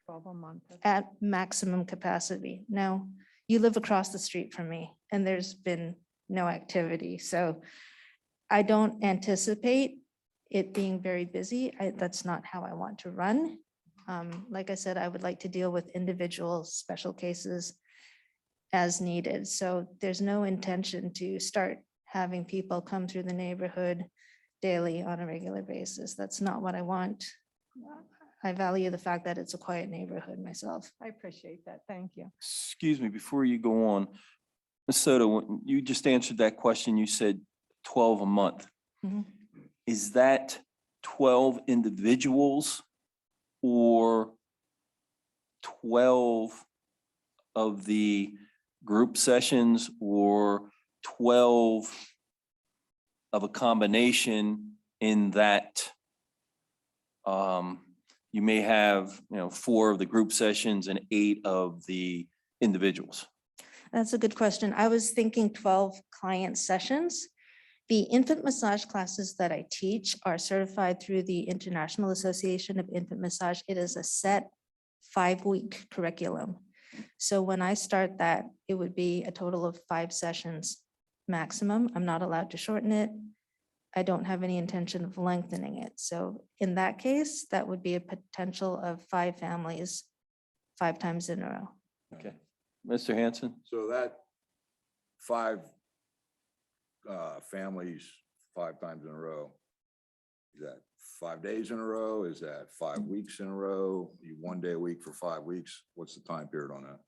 12 a month. okay. at maximum capacity. Now, you live across the street from me and there's been no activity. So I don't anticipate it being very busy. That's not how I want to run. Like I said, I would like to deal with individual special cases as needed. So there's no intention to start having people come through the neighborhood daily on a regular basis. That's not what I want. I value the fact that it's a quiet neighborhood myself. I appreciate that. Thank you. Excuse me, before you go on, Ms. Soto, when you just answered that question. You said 12 a month. Mhm. Is that 12 individuals or 12 of the group sessions or 12 of a combination in that you may have, 4 of the group sessions and 8 of the individuals. That's a good question. I was thinking 12 client sessions. The infant massage classes that I teach are certified through the International Association of Infant Massage. It is a set 5-week curriculum. So when I start that, it would be a total of 5 sessions maximum. I'm not allowed to shorten it. I don't have any intention of lengthening it. So in that case, that would be a potential of 5 families, 5 times in a row. Okay. Mr. Hanson? So that 5 families 5 times in a row, is that 5 days in a row? Is that 5 weeks in a row? You 1 day a week for 5 weeks? What's the time period on that?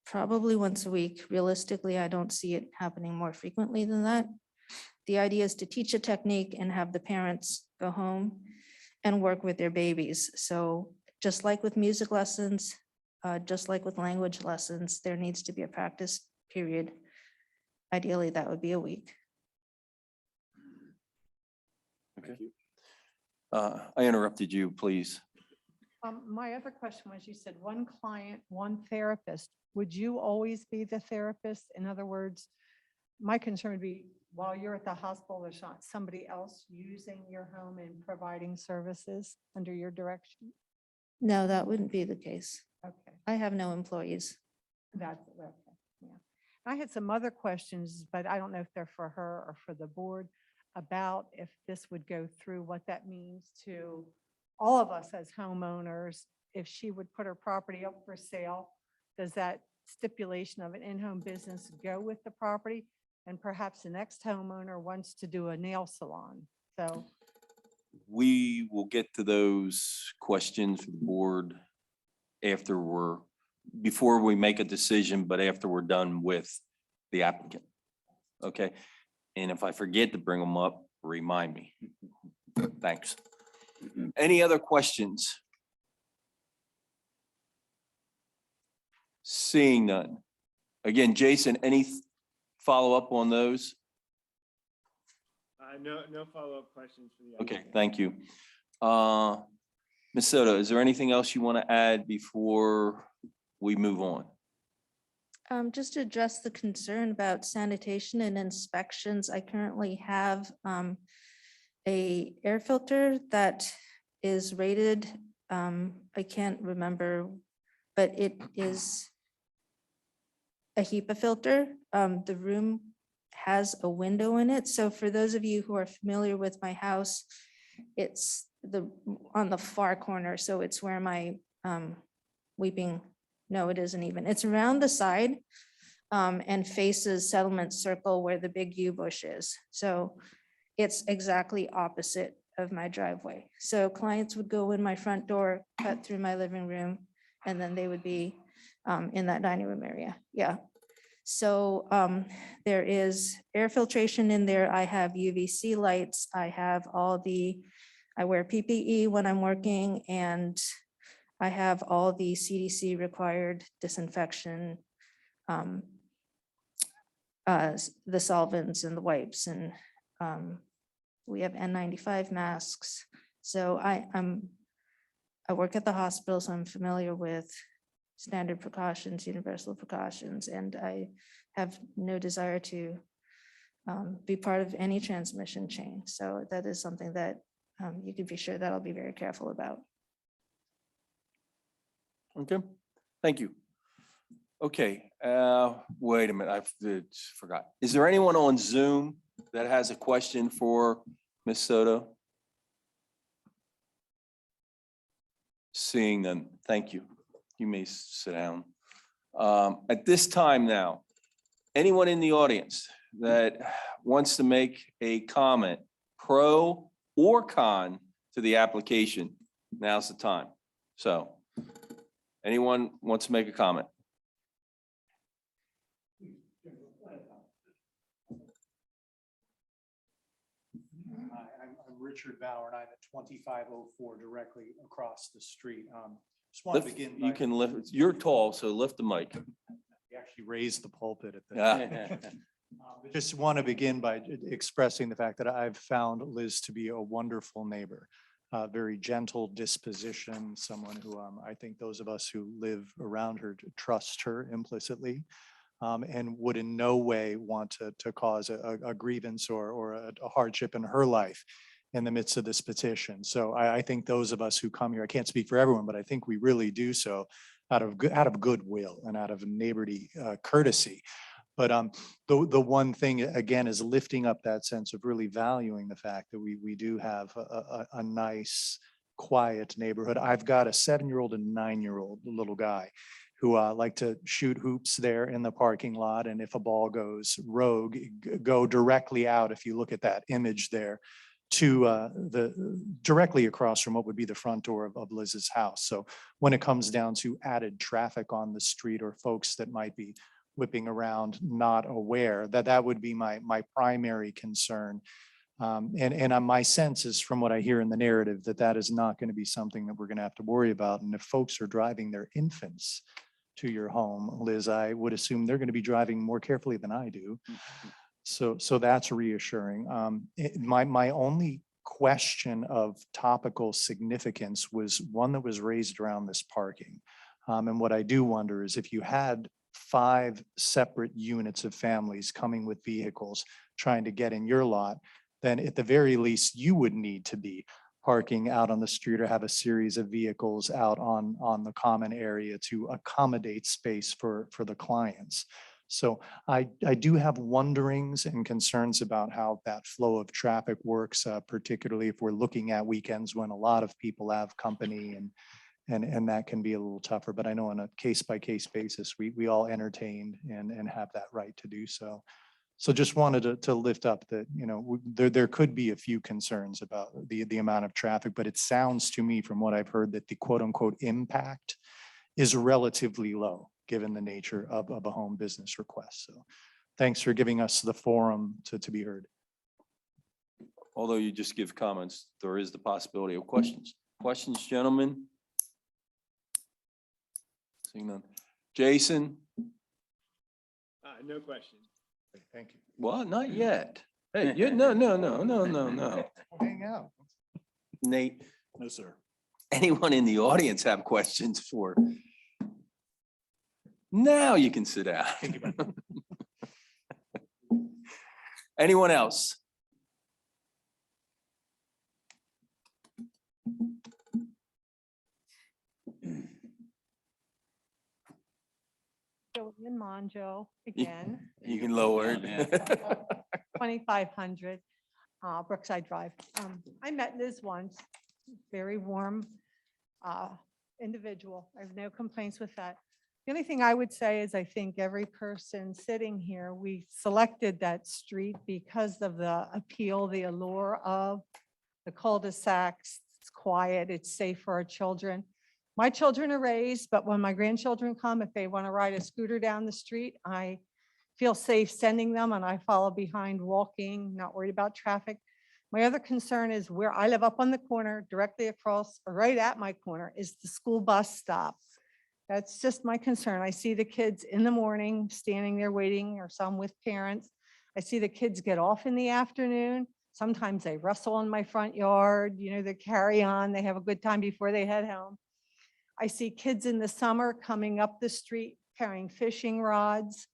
Probably once a week. Realistically, I don't see it happening more frequently than that. The idea is to teach a technique and have the parents go home and work with their babies. So just like with music lessons, just like with language lessons, there needs to be a practice period. Ideally, that would be a week. Okay. I interrupted you, please. My other question was, you said 1 client, 1 therapist. Would you always be the therapist? In other words, my concern would be while you're at the hospital, there's not somebody else using your home and providing services under your direction? No, that wouldn't be the case. Okay, I have no employees. that's, okay, yeah. I had some other questions, but I don't know if they're for her or for the board, about if this would go through, what that means to all of us as homeowners. If she would put her property up for sale, does that stipulation of an in-home business go with the property? And perhaps the next homeowner wants to do a nail salon. So We will get to those questions for the board before we make a decision, but after we're done with the applicant. Okay, and if I forget to bring them up, remind me. Thanks. Any other questions? Seeing none. Again, Jason, any follow-up on those? No follow-up questions for the. Okay, thank you. Ms. Soto, is there anything else you want to add before we move on? Just to address the concern about sanitation and inspections, I currently have a air filter that is rated, I can't remember, but it is a HEPA filter. The room has a window in it. So for those of you who are familiar with my house, it's on the far corner. So it's where my no, it isn't even. It's around the side and faces Settlement Circle where the big U bush is. So it's exactly opposite of my driveway. So clients would go in my front door, cut through my living room, and then they would be in that dining room area. Yeah. So there is air filtration in there. I have UVC lights. I wear PPE when I'm working, and I have all the CDC required disinfection, the solvents and the wipes, and we have N95 masks. So I work at the hospital, so I'm familiar with standard precautions, universal precautions, and I have no desire to be part of any transmission chain. So that is something that you can be sure that I'll be very careful about. Okay, thank you. Okay, wait a minute, I forgot. Is there anyone on Zoom that has a question for Ms. Soto? Seeing none, thank you. You may sit down. At this time now, anyone in the audience that wants to make a comment, pro or con, to the application, now's the time. So, anyone wants to make a comment? I'm Richard Bauer, and I'm at 2504 directly across the street. Just want to begin. You can lift, you're tall, so lift the mic. We actually raised the pulpit at the. Yeah. Just want to begin by expressing the fact that I've found Liz to be a wonderful neighbor. very gentle disposition, someone who I think those of us who live around her trust her implicitly, and would in no way want to cause a grievance or a hardship in her life in the midst of this petition. So I think those of us who come here, I can't speak for everyone, but I think we really do so out of goodwill and out of neighborly courtesy. But the one thing again is lifting up that sense of really valuing the fact that we do have a nice, quiet neighborhood. I've got a 7-year-old and 9-year-old little guy who like to shoot hoops there in the parking lot. And if a ball goes rogue, go directly out. If you look at that image there, to directly across from what would be the front door of Liz's house. So when it comes down to added traffic on the street or folks that might be whipping around not aware, that would be my primary concern. And my sense is from what I hear in the narrative that is not going to be something that we're going to have to worry about. And if folks are driving their infants to your home, Liz, I would assume they're going to be driving more carefully than I do. So that's reassuring. My only question of topical significance was one that was raised around this parking. And what I do wonder is if you had 5 separate units of families coming with vehicles trying to get in your lot, then at the very least you would need to be parking out on the street or have a series of vehicles out on the common area to accommodate space for the clients. So I do have wonderings and concerns about how that flow of traffic works, particularly if we're looking at weekends when a lot of people have company and that can be a little tougher. But I know on a case by case basis, we all entertain and have that right to do so. So just wanted to lift up that, you know, there could be a few concerns about the amount of traffic, but it sounds to me from what I've heard that the quote unquote impact is relatively low, given the nature of a home business request. So thanks for giving us the forum to be heard. Although you just give comments, there is the possibility of questions. Questions, gentlemen? Seeing none. Jason? No question. Thank you. Well, not yet. Hey, no. Hang out. Nate, No, sir. anyone in the audience have questions for? Now you can sit down. Anyone else? So in Monjo again, You can lower it. 2500 Brookside Drive. I met Liz once, very warm individual. I have no complaints with that. The only thing I would say is I think every person sitting here, we selected that street because of the appeal, the allure of the cul-de-sacs. It's quiet, it's safe for our children. My children are raised, but when my grandchildren come, if they want to ride a scooter down the street, I feel safe sending them and I follow behind walking, not worried about traffic. My other concern is where I live up on the corner, directly across, or right at my corner is the school bus stop. That's just my concern. I see the kids in the morning standing there waiting, or some with parents. I see the kids get off in the afternoon. Sometimes they wrestle in my front yard, you know, they carry on, they have a good time before they head home. I see kids in the summer coming up the street carrying fishing rods.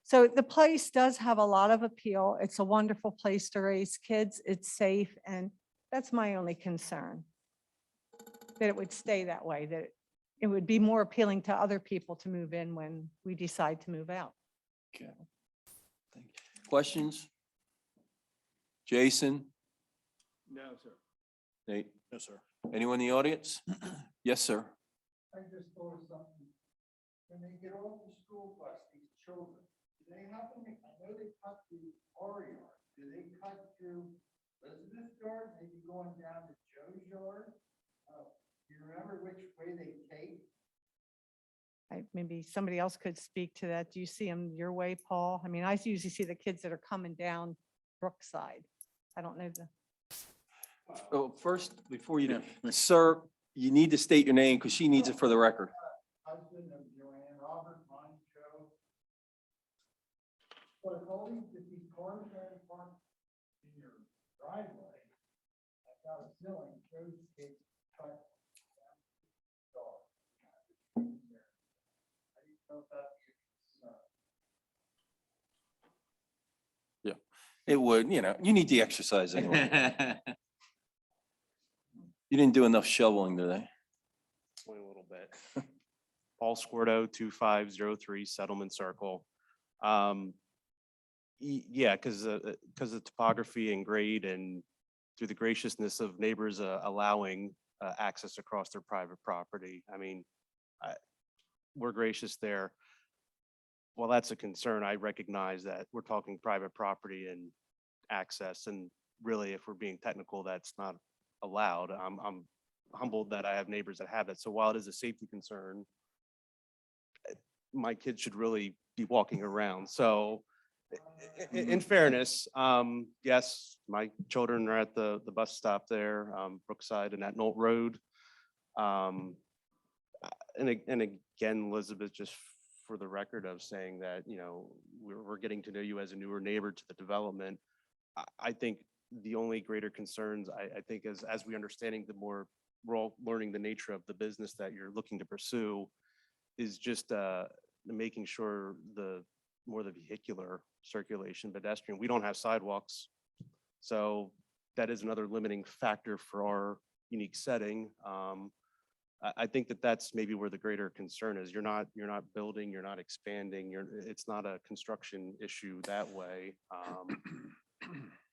So the place does have a lot of appeal. It's a wonderful place to raise kids. It's safe. And that's my only concern, that it would stay that way, that it would be more appealing to other people to move in when we decide to move out. Okay. Thank you. Questions? Jason? No, sir. Nate? No, sir. Anyone in the audience? Yes, sir. I just thought of something. When they get off the school bus, these children, do they happen to, I know they cut through our yard. Do they cut through Elizabeth's yard, maybe going down to Joe's yard? Do you remember which way they take? Maybe somebody else could speak to that. Do you see them your way, Paul? I mean, I usually see the kids that are coming down Brookside. I don't know the. Oh, first, before you do, sir, you need to state your name because she needs it for the record. Husband of Joanne, Robert, mine, Joe. But if all these, if these cars are parked in your driveway, got a ceiling, shows it cut. down the door. I didn't know if that'd be a concern. It would, you need the exercise anyway. You didn't do enough shoveling today. Only a little bit. Paul Squirto, 2503 Settlement Circle. Yeah, because of topography and grade and through the graciousness of neighbors allowing access across their private property. I mean, we're gracious there. Well, that's a concern. I recognize that we're talking private property and access, and really, if we're being technical, that's not allowed. I'm humbled that I have neighbors that have that. So while it is a safety concern, my kids should really be walking around. So in fairness, yes, my children are at the bus stop there, Brookside and at Knoll Road. And again, Elizabeth, just for the record of saying that, we're getting to know you as a newer neighbor to the development. I think the only greater concerns, I think, is as we understanding the more we're all learning the nature of the business that you're looking to pursue, is just making sure the vehicular circulation, pedestrian. We don't have sidewalks, so that is another limiting factor for our unique setting. I think that's maybe where the greater concern is. You're not building, you're not expanding. It's not a construction issue that way.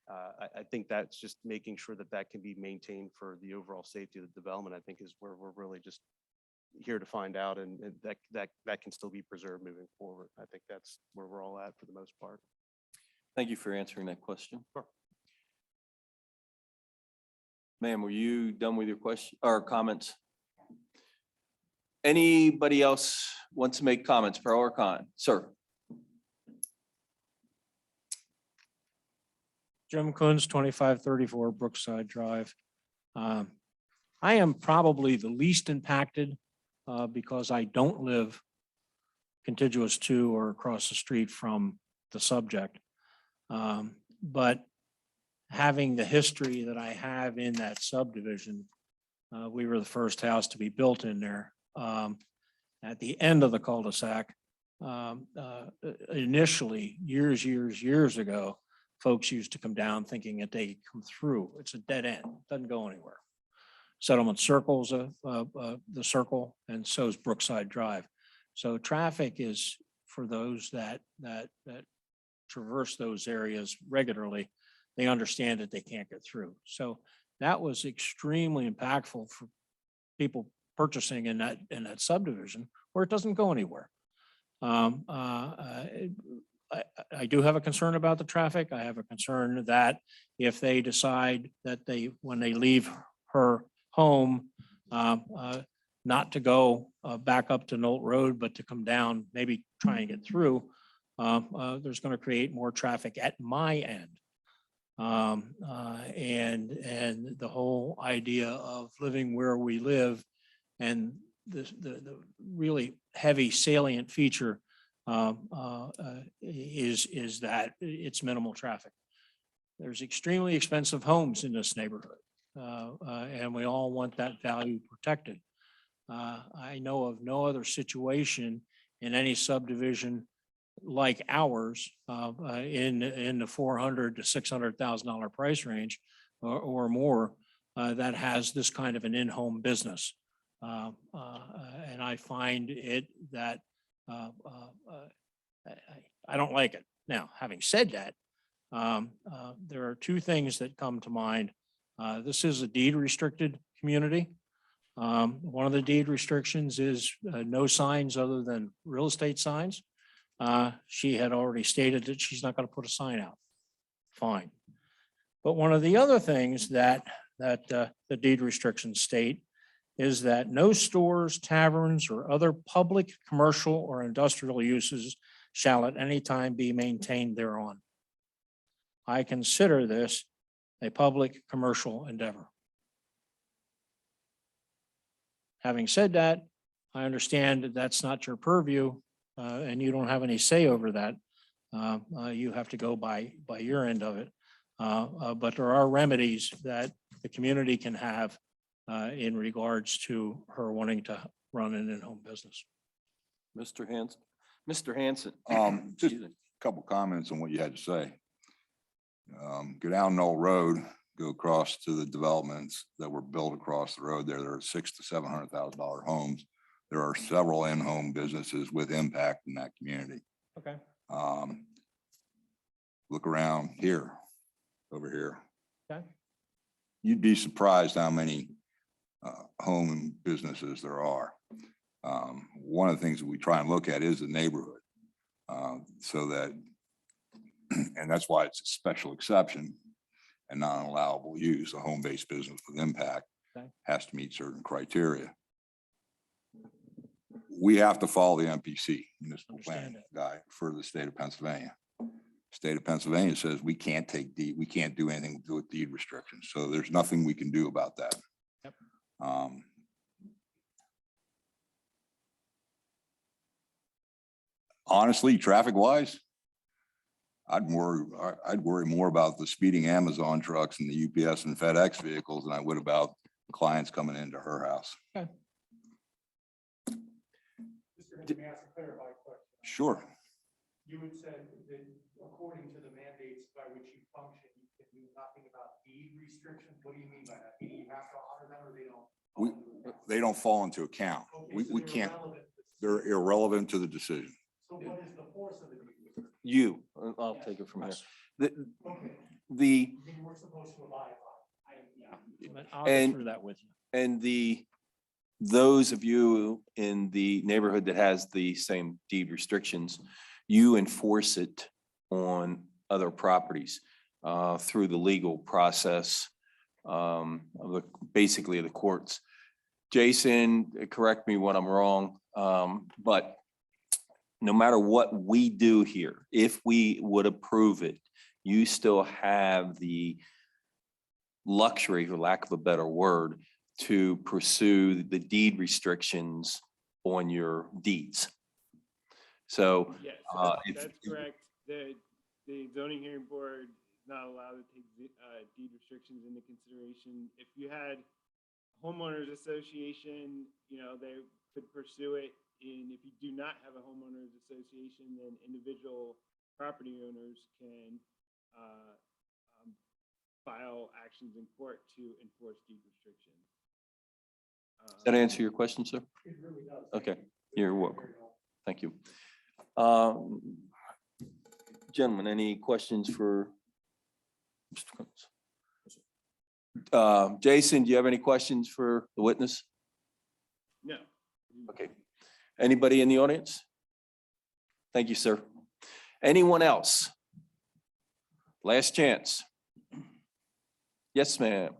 I think that's just making sure that can be maintained for the overall safety of the development. I think is where we're really just here to find out, and that can still be preserved moving forward. I think that's where we're all at for the most part. Thank you for answering that question. Sure. Ma'am, were you done with your question or comments? Anybody else wants to make comments, pro or con? Sir. Jim Kunz, 2534 Brookside Drive. I am probably the least impacted because I don't live contiguous to or across the street from the subject. But having the history that I have in that subdivision, we were the first house to be built in there. At the end of the cul-de-sac, initially, years ago, folks used to come down thinking that they come through. It's a dead end, doesn't go anywhere. Settlement Circle's the circle, and so is Brookside Drive. So traffic is for those that traverse those areas regularly. They understand that they can't get through. So that was extremely impactful for people purchasing in that subdivision where it doesn't go anywhere. I do have a concern about the traffic. I have a concern that if they decide that when they leave her home, not to go back up to Knoll Road, but to come down, maybe try and get through, there's going to create more traffic at my end. And the whole idea of living where we live and the really heavy salient feature is that it's minimal traffic. There's extremely expensive homes in this neighborhood, and we all want that value protected. I know of no other situation in any subdivision like ours in the $400,000 to $600,000 price range or more that has this kind of an in-home business. And I find it that I don't like it. Now, having said that, there are two things that come to mind. This is a deed restricted community. One of the deed restrictions is no signs other than real estate signs. She had already stated that she's not going to put a sign out. Fine. But one of the other things that the deed restrictions state is that no stores, taverns, or other public, commercial, or industrial uses shall at any time be maintained thereon. I consider this a public commercial endeavor. Having said that, I understand that that's not your purview and you don't have any say over that. You have to go by your end of it. But there are remedies that the community can have in regards to her wanting to run an in-home business. Mr. Hanson, Mr. Hanson. Just excuse me. a couple comments on what you had to say. Go down Knoll Road, go across to the developments that were built across the road there. There are $600,000 to $700,000 homes. There are several in-home businesses with impact in that community. Okay. Look around here, over here. Okay. You'd be surprised how many home and businesses there are. One of the things that we try and look at is the neighborhood. So that, and that's why it's a special exception and not an allowable use. A home-based business with impact has to meet certain criteria. We have to follow the MPC, municipal planning guide for the state of Pennsylvania. State of Pennsylvania says we can't take deed, we can't do anything to do with deed restrictions. So there's nothing we can do about that. Yep. Honestly, traffic wise, I'd worry more about the speeding Amazon trucks and the UPS and FedEx vehicles than I would about clients coming into her house. Okay. Let me ask a clarifying question. Sure. You had said that according to the mandates by which you function, you can do nothing about deed restrictions. What do you mean by that? Meaning you have to honor them or they don't? They don't fall into account. Okay, so We they're can't, irrelevant. they're irrelevant to the decision. So what is the force of the deed restriction? You, I'll take it from here. The, Okay, the, you mean we're supposed to abide by it? Yeah. But I'll go And- through that with you. and those of you in the neighborhood that has the same deed restrictions, you enforce it on other properties through the legal process of basically the courts. Jason, correct me when I'm wrong, but no matter what we do here, if we would approve it, you still have the luxury, for lack of a better word, to pursue the deed restrictions on your deeds. So Yes, if- that's correct. The zoning hearing board is not allowed to take deed restrictions into consideration. If you had homeowners association, they could pursue it. And if you do not have a homeowners association, then individual property owners can file actions in court to enforce deed restrictions. does that answer your question, sir? It really does. Okay, you're welcome. Thank you. Gentlemen, any questions for Mr. Combs? Jason, do you have any questions for the witness? No. Okay. Anybody in the audience? Thank you, sir. Anyone else? Last chance. Yes, ma'am.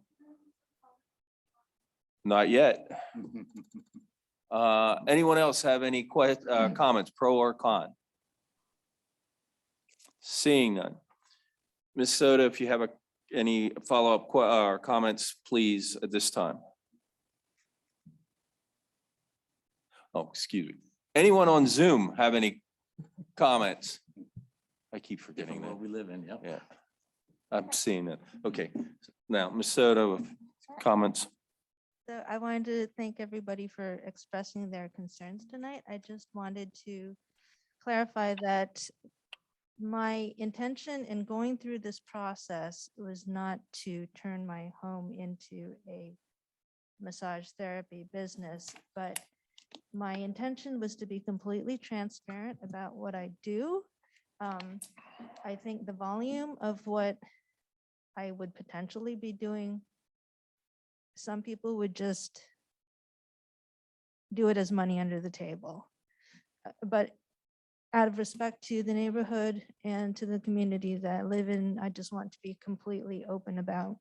Not yet. Anyone else have any comments, pro or con? Seeing none. Ms. Soto, if you have any follow-up or comments, please at this time. Oh, excuse me. Anyone on Zoom have any comments? I keep forgetting that. We live in, yep. Yeah, I'm seeing that. Okay, now, Ms. Soto, comments? So I wanted to thank everybody for expressing their concerns tonight. I just wanted to clarify that my intention in going through this process was not to turn my home into a massage therapy business, but my intention was to be completely transparent about what I do. I think the volume of what I would potentially be doing, some people would just do it as money under the table. But out of respect to the neighborhood and to the community that I live in, I just want to be completely open about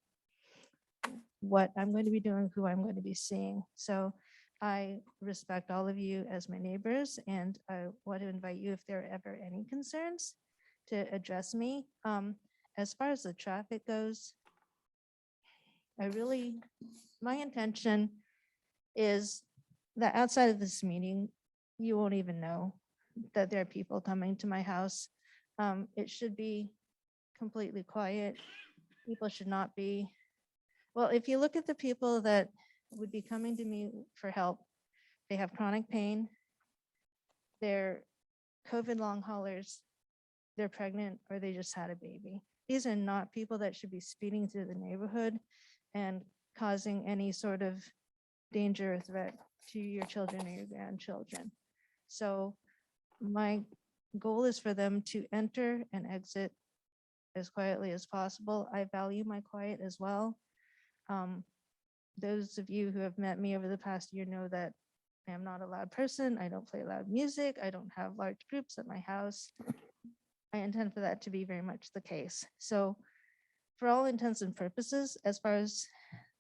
what I'm going to be doing, who I'm going to be seeing. So I respect all of you as my neighbors, and I want to invite you, if there are ever any concerns, to address me. As far as the traffic goes, my intention is that outside of this meeting, you won't even know that there are people coming to my house. It should be completely quiet. people should not be, well, if you look at the people that would be coming to me for help, they have chronic pain, they're COVID long haulers, they're pregnant, or they just had a baby. These are not people that should be speeding through the neighborhood and causing any sort of danger or threat to your children or your grandchildren. So my goal is for them to enter and exit as quietly as possible. I value my quiet as well. Those of you who have met me over the past year know that I am not a loud person. I don't play loud music. I don't have large groups at my house. I intend for that to be very much the case. So for all intents and purposes, as far as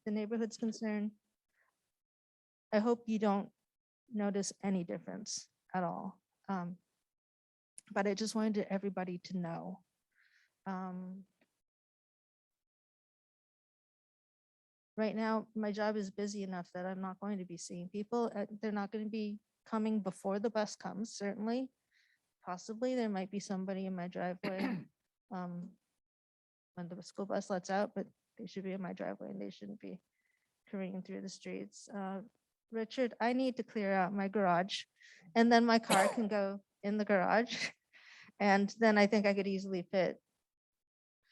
the neighborhood's concerned, I hope you don't notice any difference at all. But I just wanted everybody to know. Right now, my job is busy enough that I'm not going to be seeing people. They're not going to be coming before the bus comes, certainly. Possibly there might be somebody in my driveway when the school bus lets out, but they should be in my driveway and they shouldn't be careening through the streets. Richard, I need to clear out my garage and then my car can go in the garage. And then I think I could easily fit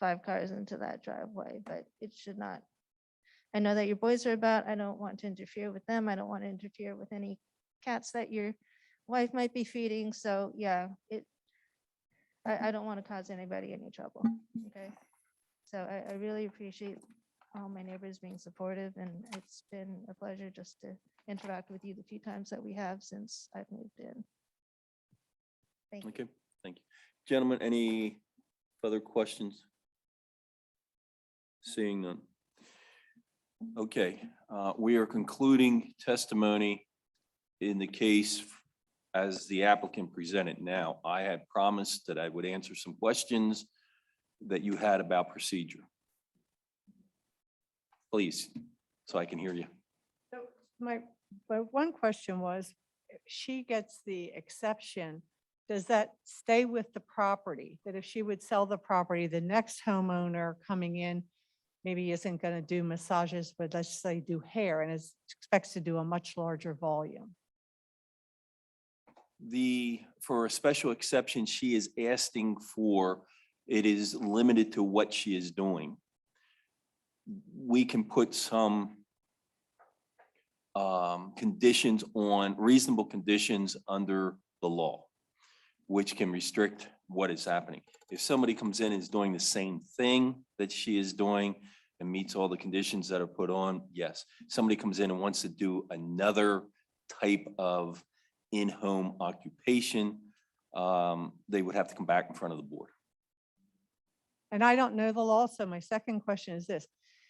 5 cars into that driveway, but it should not. I know that your boys are about, I don't want to interfere with them. I don't want to interfere with any cats that your wife might be feeding. So yeah, I don't want to cause anybody any trouble. Okay. So I really appreciate all my neighbors being supportive, and it's been a pleasure just to interact with you the few times that we have since I've moved in. Thank you. Okay, thank you. Gentlemen, any further questions? Seeing none. Okay, we are concluding testimony in the case as the applicant presented. Now, I had promised that I would answer some questions that you had about procedure. Please, so I can hear you. So my one question was, if she gets the exception, does that stay with the property? That if she would sell the property, the next homeowner coming in maybe isn't going to do massages, but let's say do hair and expects to do a much larger volume? For a special exception, she is asking for, it is limited to what she is doing. We can put some conditions on, reasonable conditions under the law, which can restrict what is happening. If somebody comes in and is doing the same thing that she is doing and meets all the conditions that are put on, yes. Somebody comes in and wants to do another type of in-home occupation, they would have to come back in front of the board. And I don't know the law, so my second question is this.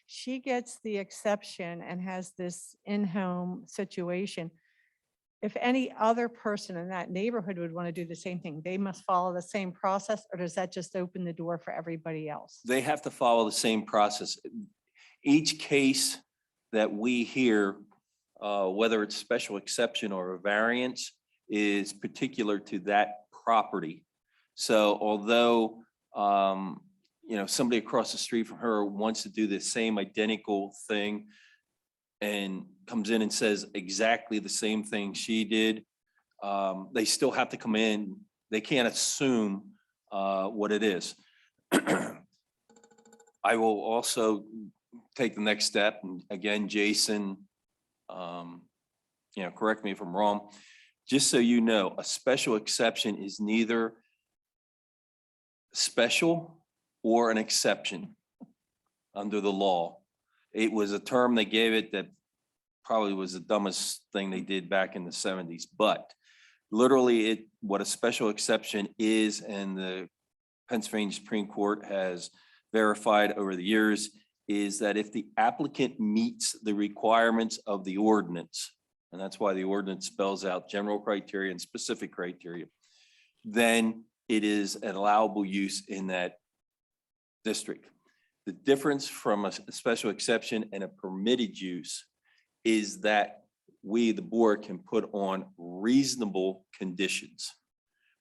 She gets the exception and has this in-home situation. If any other person in that neighborhood would want to do the same thing, they must follow the same process, or does that just open the door for everybody else? They have to follow the same process. Each case that we hear, whether it's special exception or a variance, is particular to that property. So although somebody across the street from her wants to do the same identical thing and comes in and says exactly the same thing she did, they still have to come in. They can't assume what it is. I will also take the next step. And again, Jason, correct me if I'm wrong. Just so you know, a special exception is neither special or an exception under the law. It was a term they gave it that probably was the dumbest thing they did back in the 70s, but literally what a special exception is, and the Pennsylvania Supreme Court has verified over the years, is that if the applicant meets the requirements of the ordinance, and that's why the ordinance spells out general criteria and specific criteria, then it is an allowable use in that district. The difference from a special exception and a permitted use is that we, the board, can put on reasonable conditions,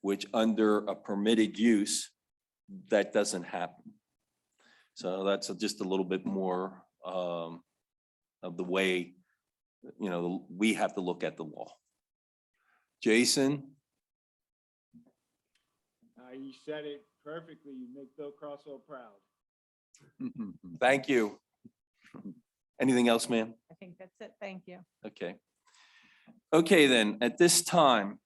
which under a permitted use, that doesn't happen. So that's just a little bit more of the way, you know, we have to look at the law. Jason? You said it perfectly. You make Bill Crosswell proud. Thank you. Anything else, ma'am? I think that's it. Thank you. Okay. Okay, then, at this time,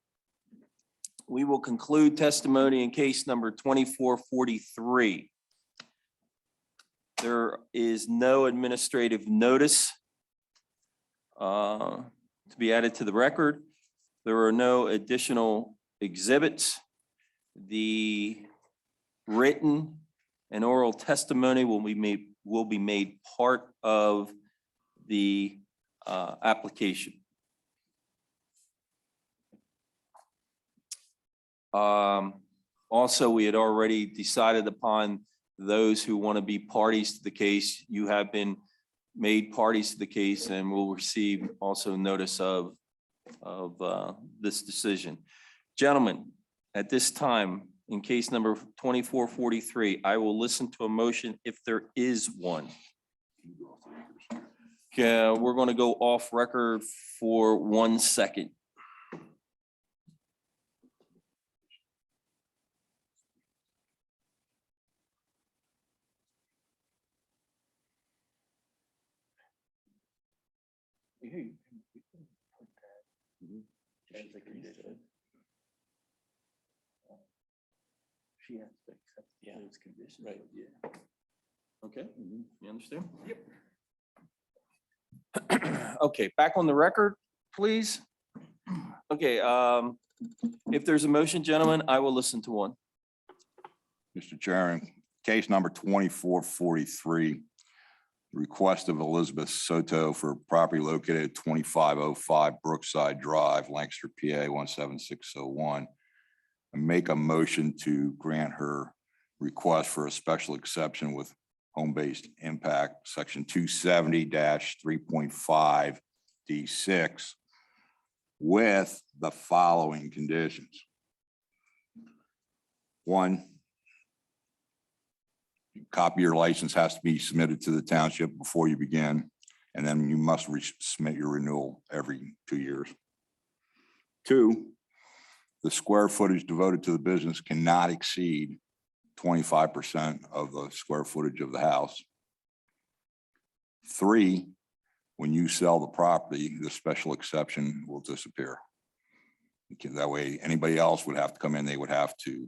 we will conclude testimony in case number 2443. There is no administrative notice to be added to the record. There are no additional exhibits. The written and oral testimony will be made part of the application. Also, we had already decided upon those who want to be parties to the case. You have been made parties to the case and will receive also notice of this decision. Gentlemen, at this time, in case number 2443, I will listen to a motion if there is one. Okay, we're going to go off record for 1 second. As a condition. She has to accept those conditions. Right. Yeah. Okay, you understand? Yep. Okay, back on the record, please. Okay, if there's a motion, gentlemen, I will listen to one. Mr. Chairman, case number 2443, request of Elizabeth Soto for property located at 2505 Brookside Drive, Lancaster, PA 17601. And make a motion to grant her request for a special exception with home-based impact, section 270-3.5 D6, with the following conditions. 1, copy of your license has to be submitted to the township before you begin, and then you must submit your renewal every 2 years. 2, the square footage devoted to the business cannot exceed 25% of the square footage of the house. 3, when you sell the property, the special exception will disappear. Okay, that way, anybody else would have to come in, they would have to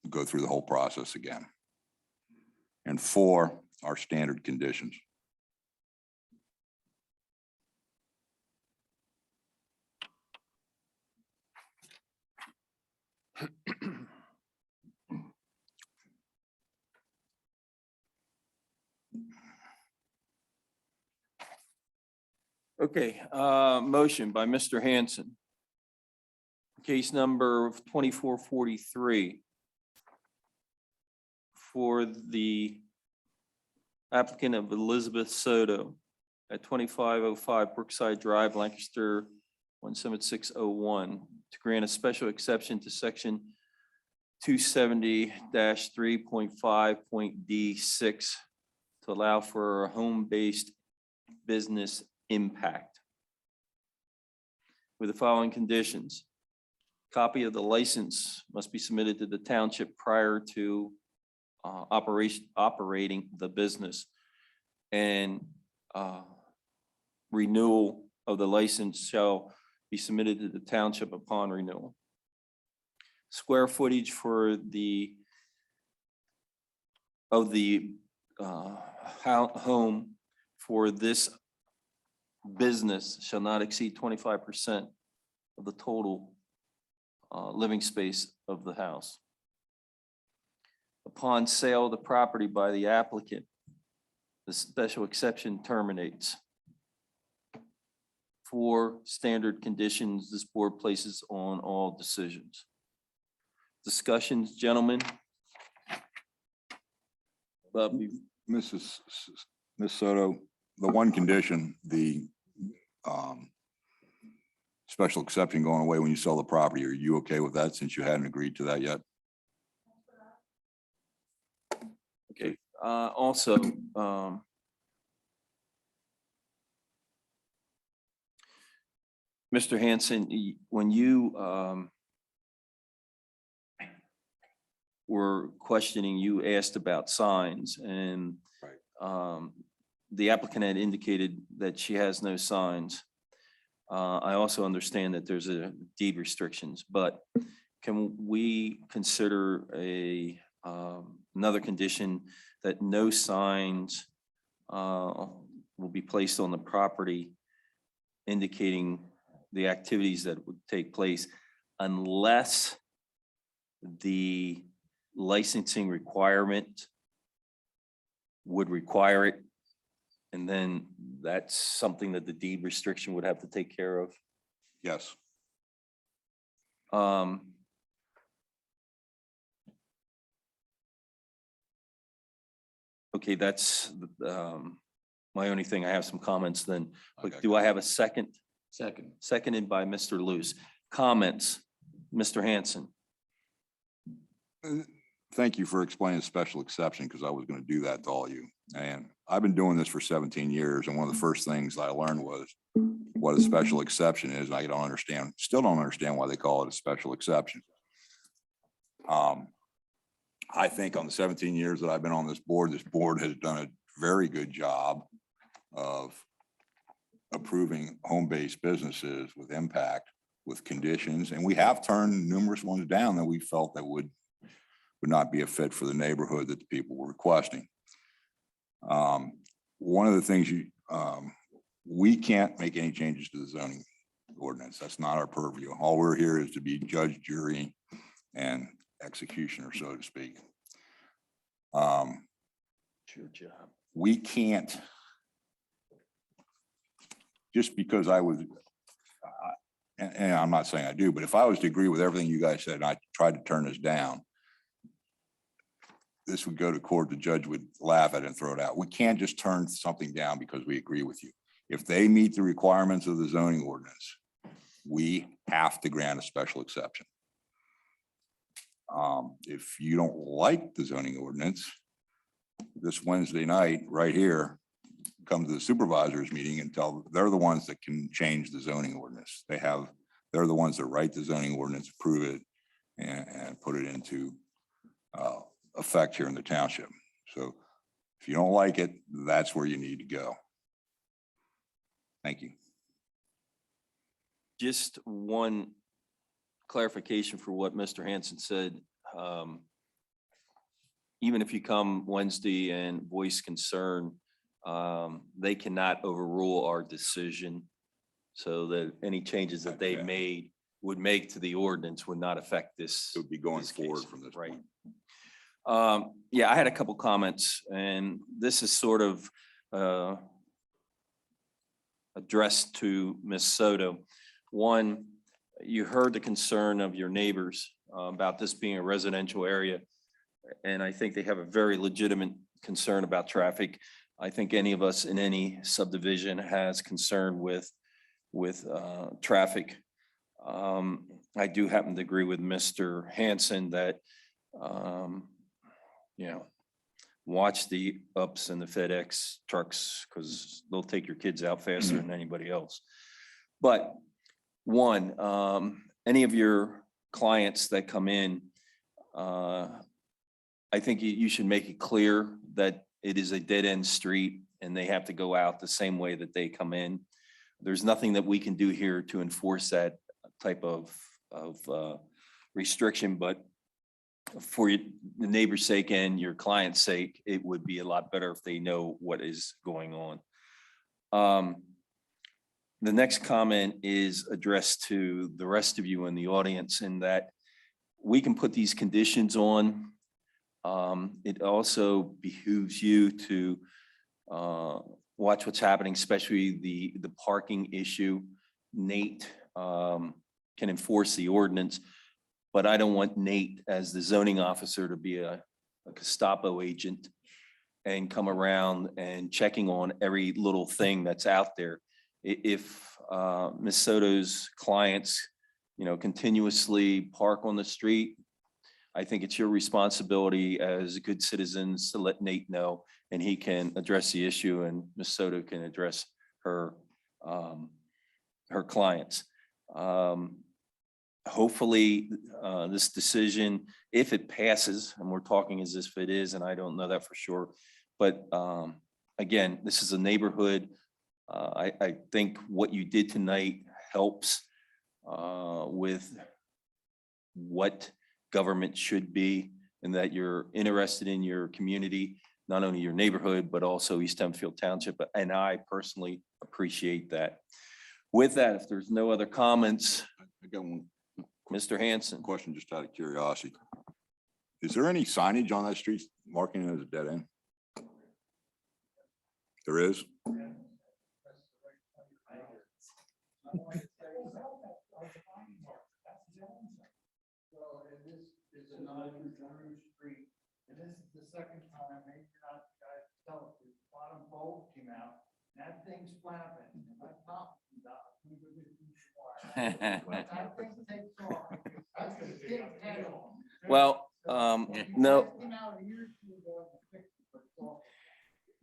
go through the whole process again. And 4 are standard conditions. Okay, motion by Mr. Hanson. Case number 2443 for the applicant of Elizabeth Soto at 2505 Brookside Drive, Lancaster 17601, to grant a special exception to section 270-3.5.D6 to allow for a home-based business impact with the following conditions. Copy of the license must be submitted to the township prior to operating the business, and renewal of the license shall be submitted to the township upon renewal. Square footage for the home for this business shall not exceed 25% of the total living space of the house. Upon sale of the property by the applicant, the special exception terminates. 4 standard conditions this board places on all decisions. Discussions, gentlemen? Ms. Soto, the one condition, the special exception going away when you sell the property, are you okay with that since you hadn't agreed to that yet? Okay, also, Mr. Hanson, when you were questioning, you asked about signs and the applicant had indicated that she has no signs. I also understand that there's a deed restrictions, but can we consider another condition that no signs will be placed on the property indicating the activities that would take place unless the licensing requirement would require it? And then that's something that the deed restriction would have to take care of? Yes. Okay, that's my only thing. I have some comments then. But Okay. do I have a second? Second. Seconded by Mr. Luce. Comments, Mr. Hanson? Thank you for explaining the special exception, because I was going to do that to all you. And I've been doing this for 17 years. And one of the first things I learned was what a special exception is. And I don't understand, still don't understand why they call it a special exception. I think on the 17 years that I've been on this board has done a very good job of approving home-based businesses with impact, with conditions. And we have turned numerous ones down that we felt that would not be a fit for the neighborhood that the people were requesting. One of the things we can't make any changes to the zoning ordinance. That's not our purview. All we're here is to be judge, jury, and executioner, so to speak. It's your job. We can't, just because I was, and I'm not saying I do, but if I was to agree with everything you guys said, and I tried to turn this down, this would go to court, the judge would laugh at it and throw it out. We can't just turn something down because we agree with you. If they meet the requirements of the zoning ordinance, we have to grant a special exception. If you don't like the zoning ordinance, this Wednesday night, right here, come to the supervisors meeting and they're the ones that can change the zoning ordinance. They're the ones that write the zoning ordinance, approve it, and put it into effect here in the township. So if you don't like it, that's where you need to go. Thank you. Just one clarification for what Mr. Hanson said. Even if you come Wednesday and voice concern, they cannot overrule our decision, so that any changes that they made would make to the ordinance would not affect this. It would be going this forward case, from this right? point. Yeah, I had a couple comments, and this is sort of addressed to Ms. Soto. One, you heard the concern of your neighbors about this being a residential area, and I think they have a very legitimate concern about traffic. I think any of us in any subdivision has concern with traffic. I do happen to agree with Mr. Hanson that watch the ups and the FedEx trucks, because they'll take your kids out faster than anybody else. But one, any of your clients that come in, I think you should make it clear that it is a dead-end street and they have to go out the same way that they come in. There's nothing that we can do here to enforce that type of restriction, but for the neighbor's sake and your client's sake, it would be a lot better if they know what is going on. The next comment is addressed to the rest of you in the audience, in that we can put these conditions on. It also behooves you to watch what's happening, especially the parking issue. Nate can enforce the ordinance, but I don't want Nate as the zoning officer to be a Gestapo agent and come around and checking on every little thing that's out there. If Ms. Soto's clients, continuously park on the street, I think it's your responsibility as good citizens to let Nate know, and he can address the issue, and Ms. Soto can address her, her clients. Hopefully, this decision, if it passes, and we're talking as if it is, and I don't know that for sure, but again, this is a neighborhood. I think what you did tonight helps with what government should be, and that you're interested in your community, not only your neighborhood, but also East Hempfield Township. And I personally appreciate that. With that, if there's no other comments, I got one Mr. Hanson. question just out of curiosity. Is there any signage on that street marking it as a dead end? There is? So, and this is a non-conforming street, and this is the second time, maybe you're not the guy to tell it, the bottom bolt came out, and that thing's flapping, and my top comes out. That thing takes off. That's gonna take head on. Well, no, Came out a year or two ago and fixed it, but it's off.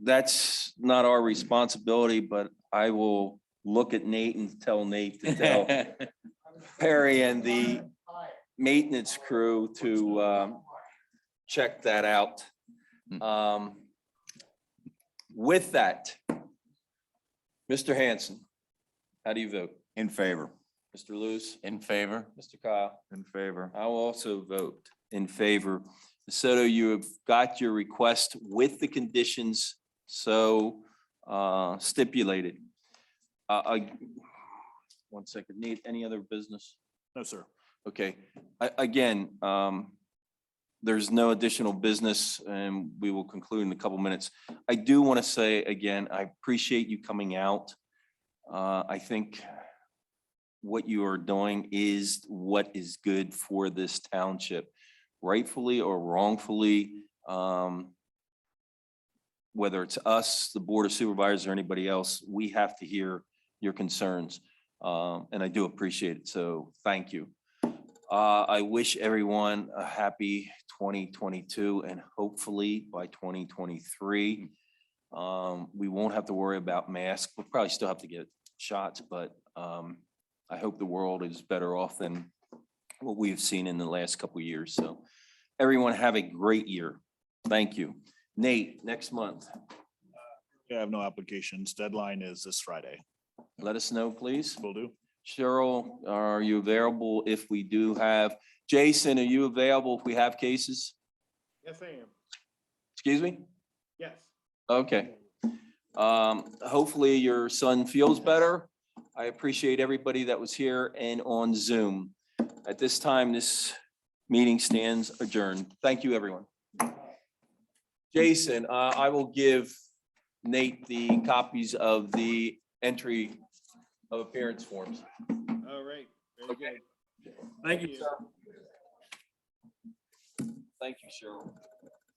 that's not our responsibility, but I will look at Nate and tell Nate to tell Perry and the maintenance crew to check that out. With that, Mr. Hanson, how do you vote? In favor. Mr. Lewis? In favor? Mr. Kyle? In favor. I will also vote in favor. Ms. Soto, you have got your request with the conditions so stipulated. One second, need any other business? No, sir. Okay, again, there's no additional business and we will conclude in a couple minutes. I do want to say again, I appreciate you coming out. I think what you are doing is what is good for this township, rightfully or wrongfully. Whether it's us, the Board of Supervisors, or anybody else, we have to hear your concerns. And I do appreciate it, so thank you. I wish everyone a happy 2022 and hopefully by 2023, we won't have to worry about masks. We'll probably still have to get shots, but I hope the world is better off than what we've seen in the last couple of years. So everyone have a great year. Thank you. Nate, next month, I have no applications. Deadline is this Friday. let us know, please. Will do. Cheryl, are you available if we do have? Jason, are you available if we have cases? Yes, I am. Excuse me? Yes. Okay. Hopefully your son feels better. I appreciate everybody that was here and on Zoom. At this time, this meeting stands adjourned. Thank you, everyone. Jason, I will give Nate the copies of the entry of appearance forms. All right. Very good. Thank you, sir. Thank you, Cheryl.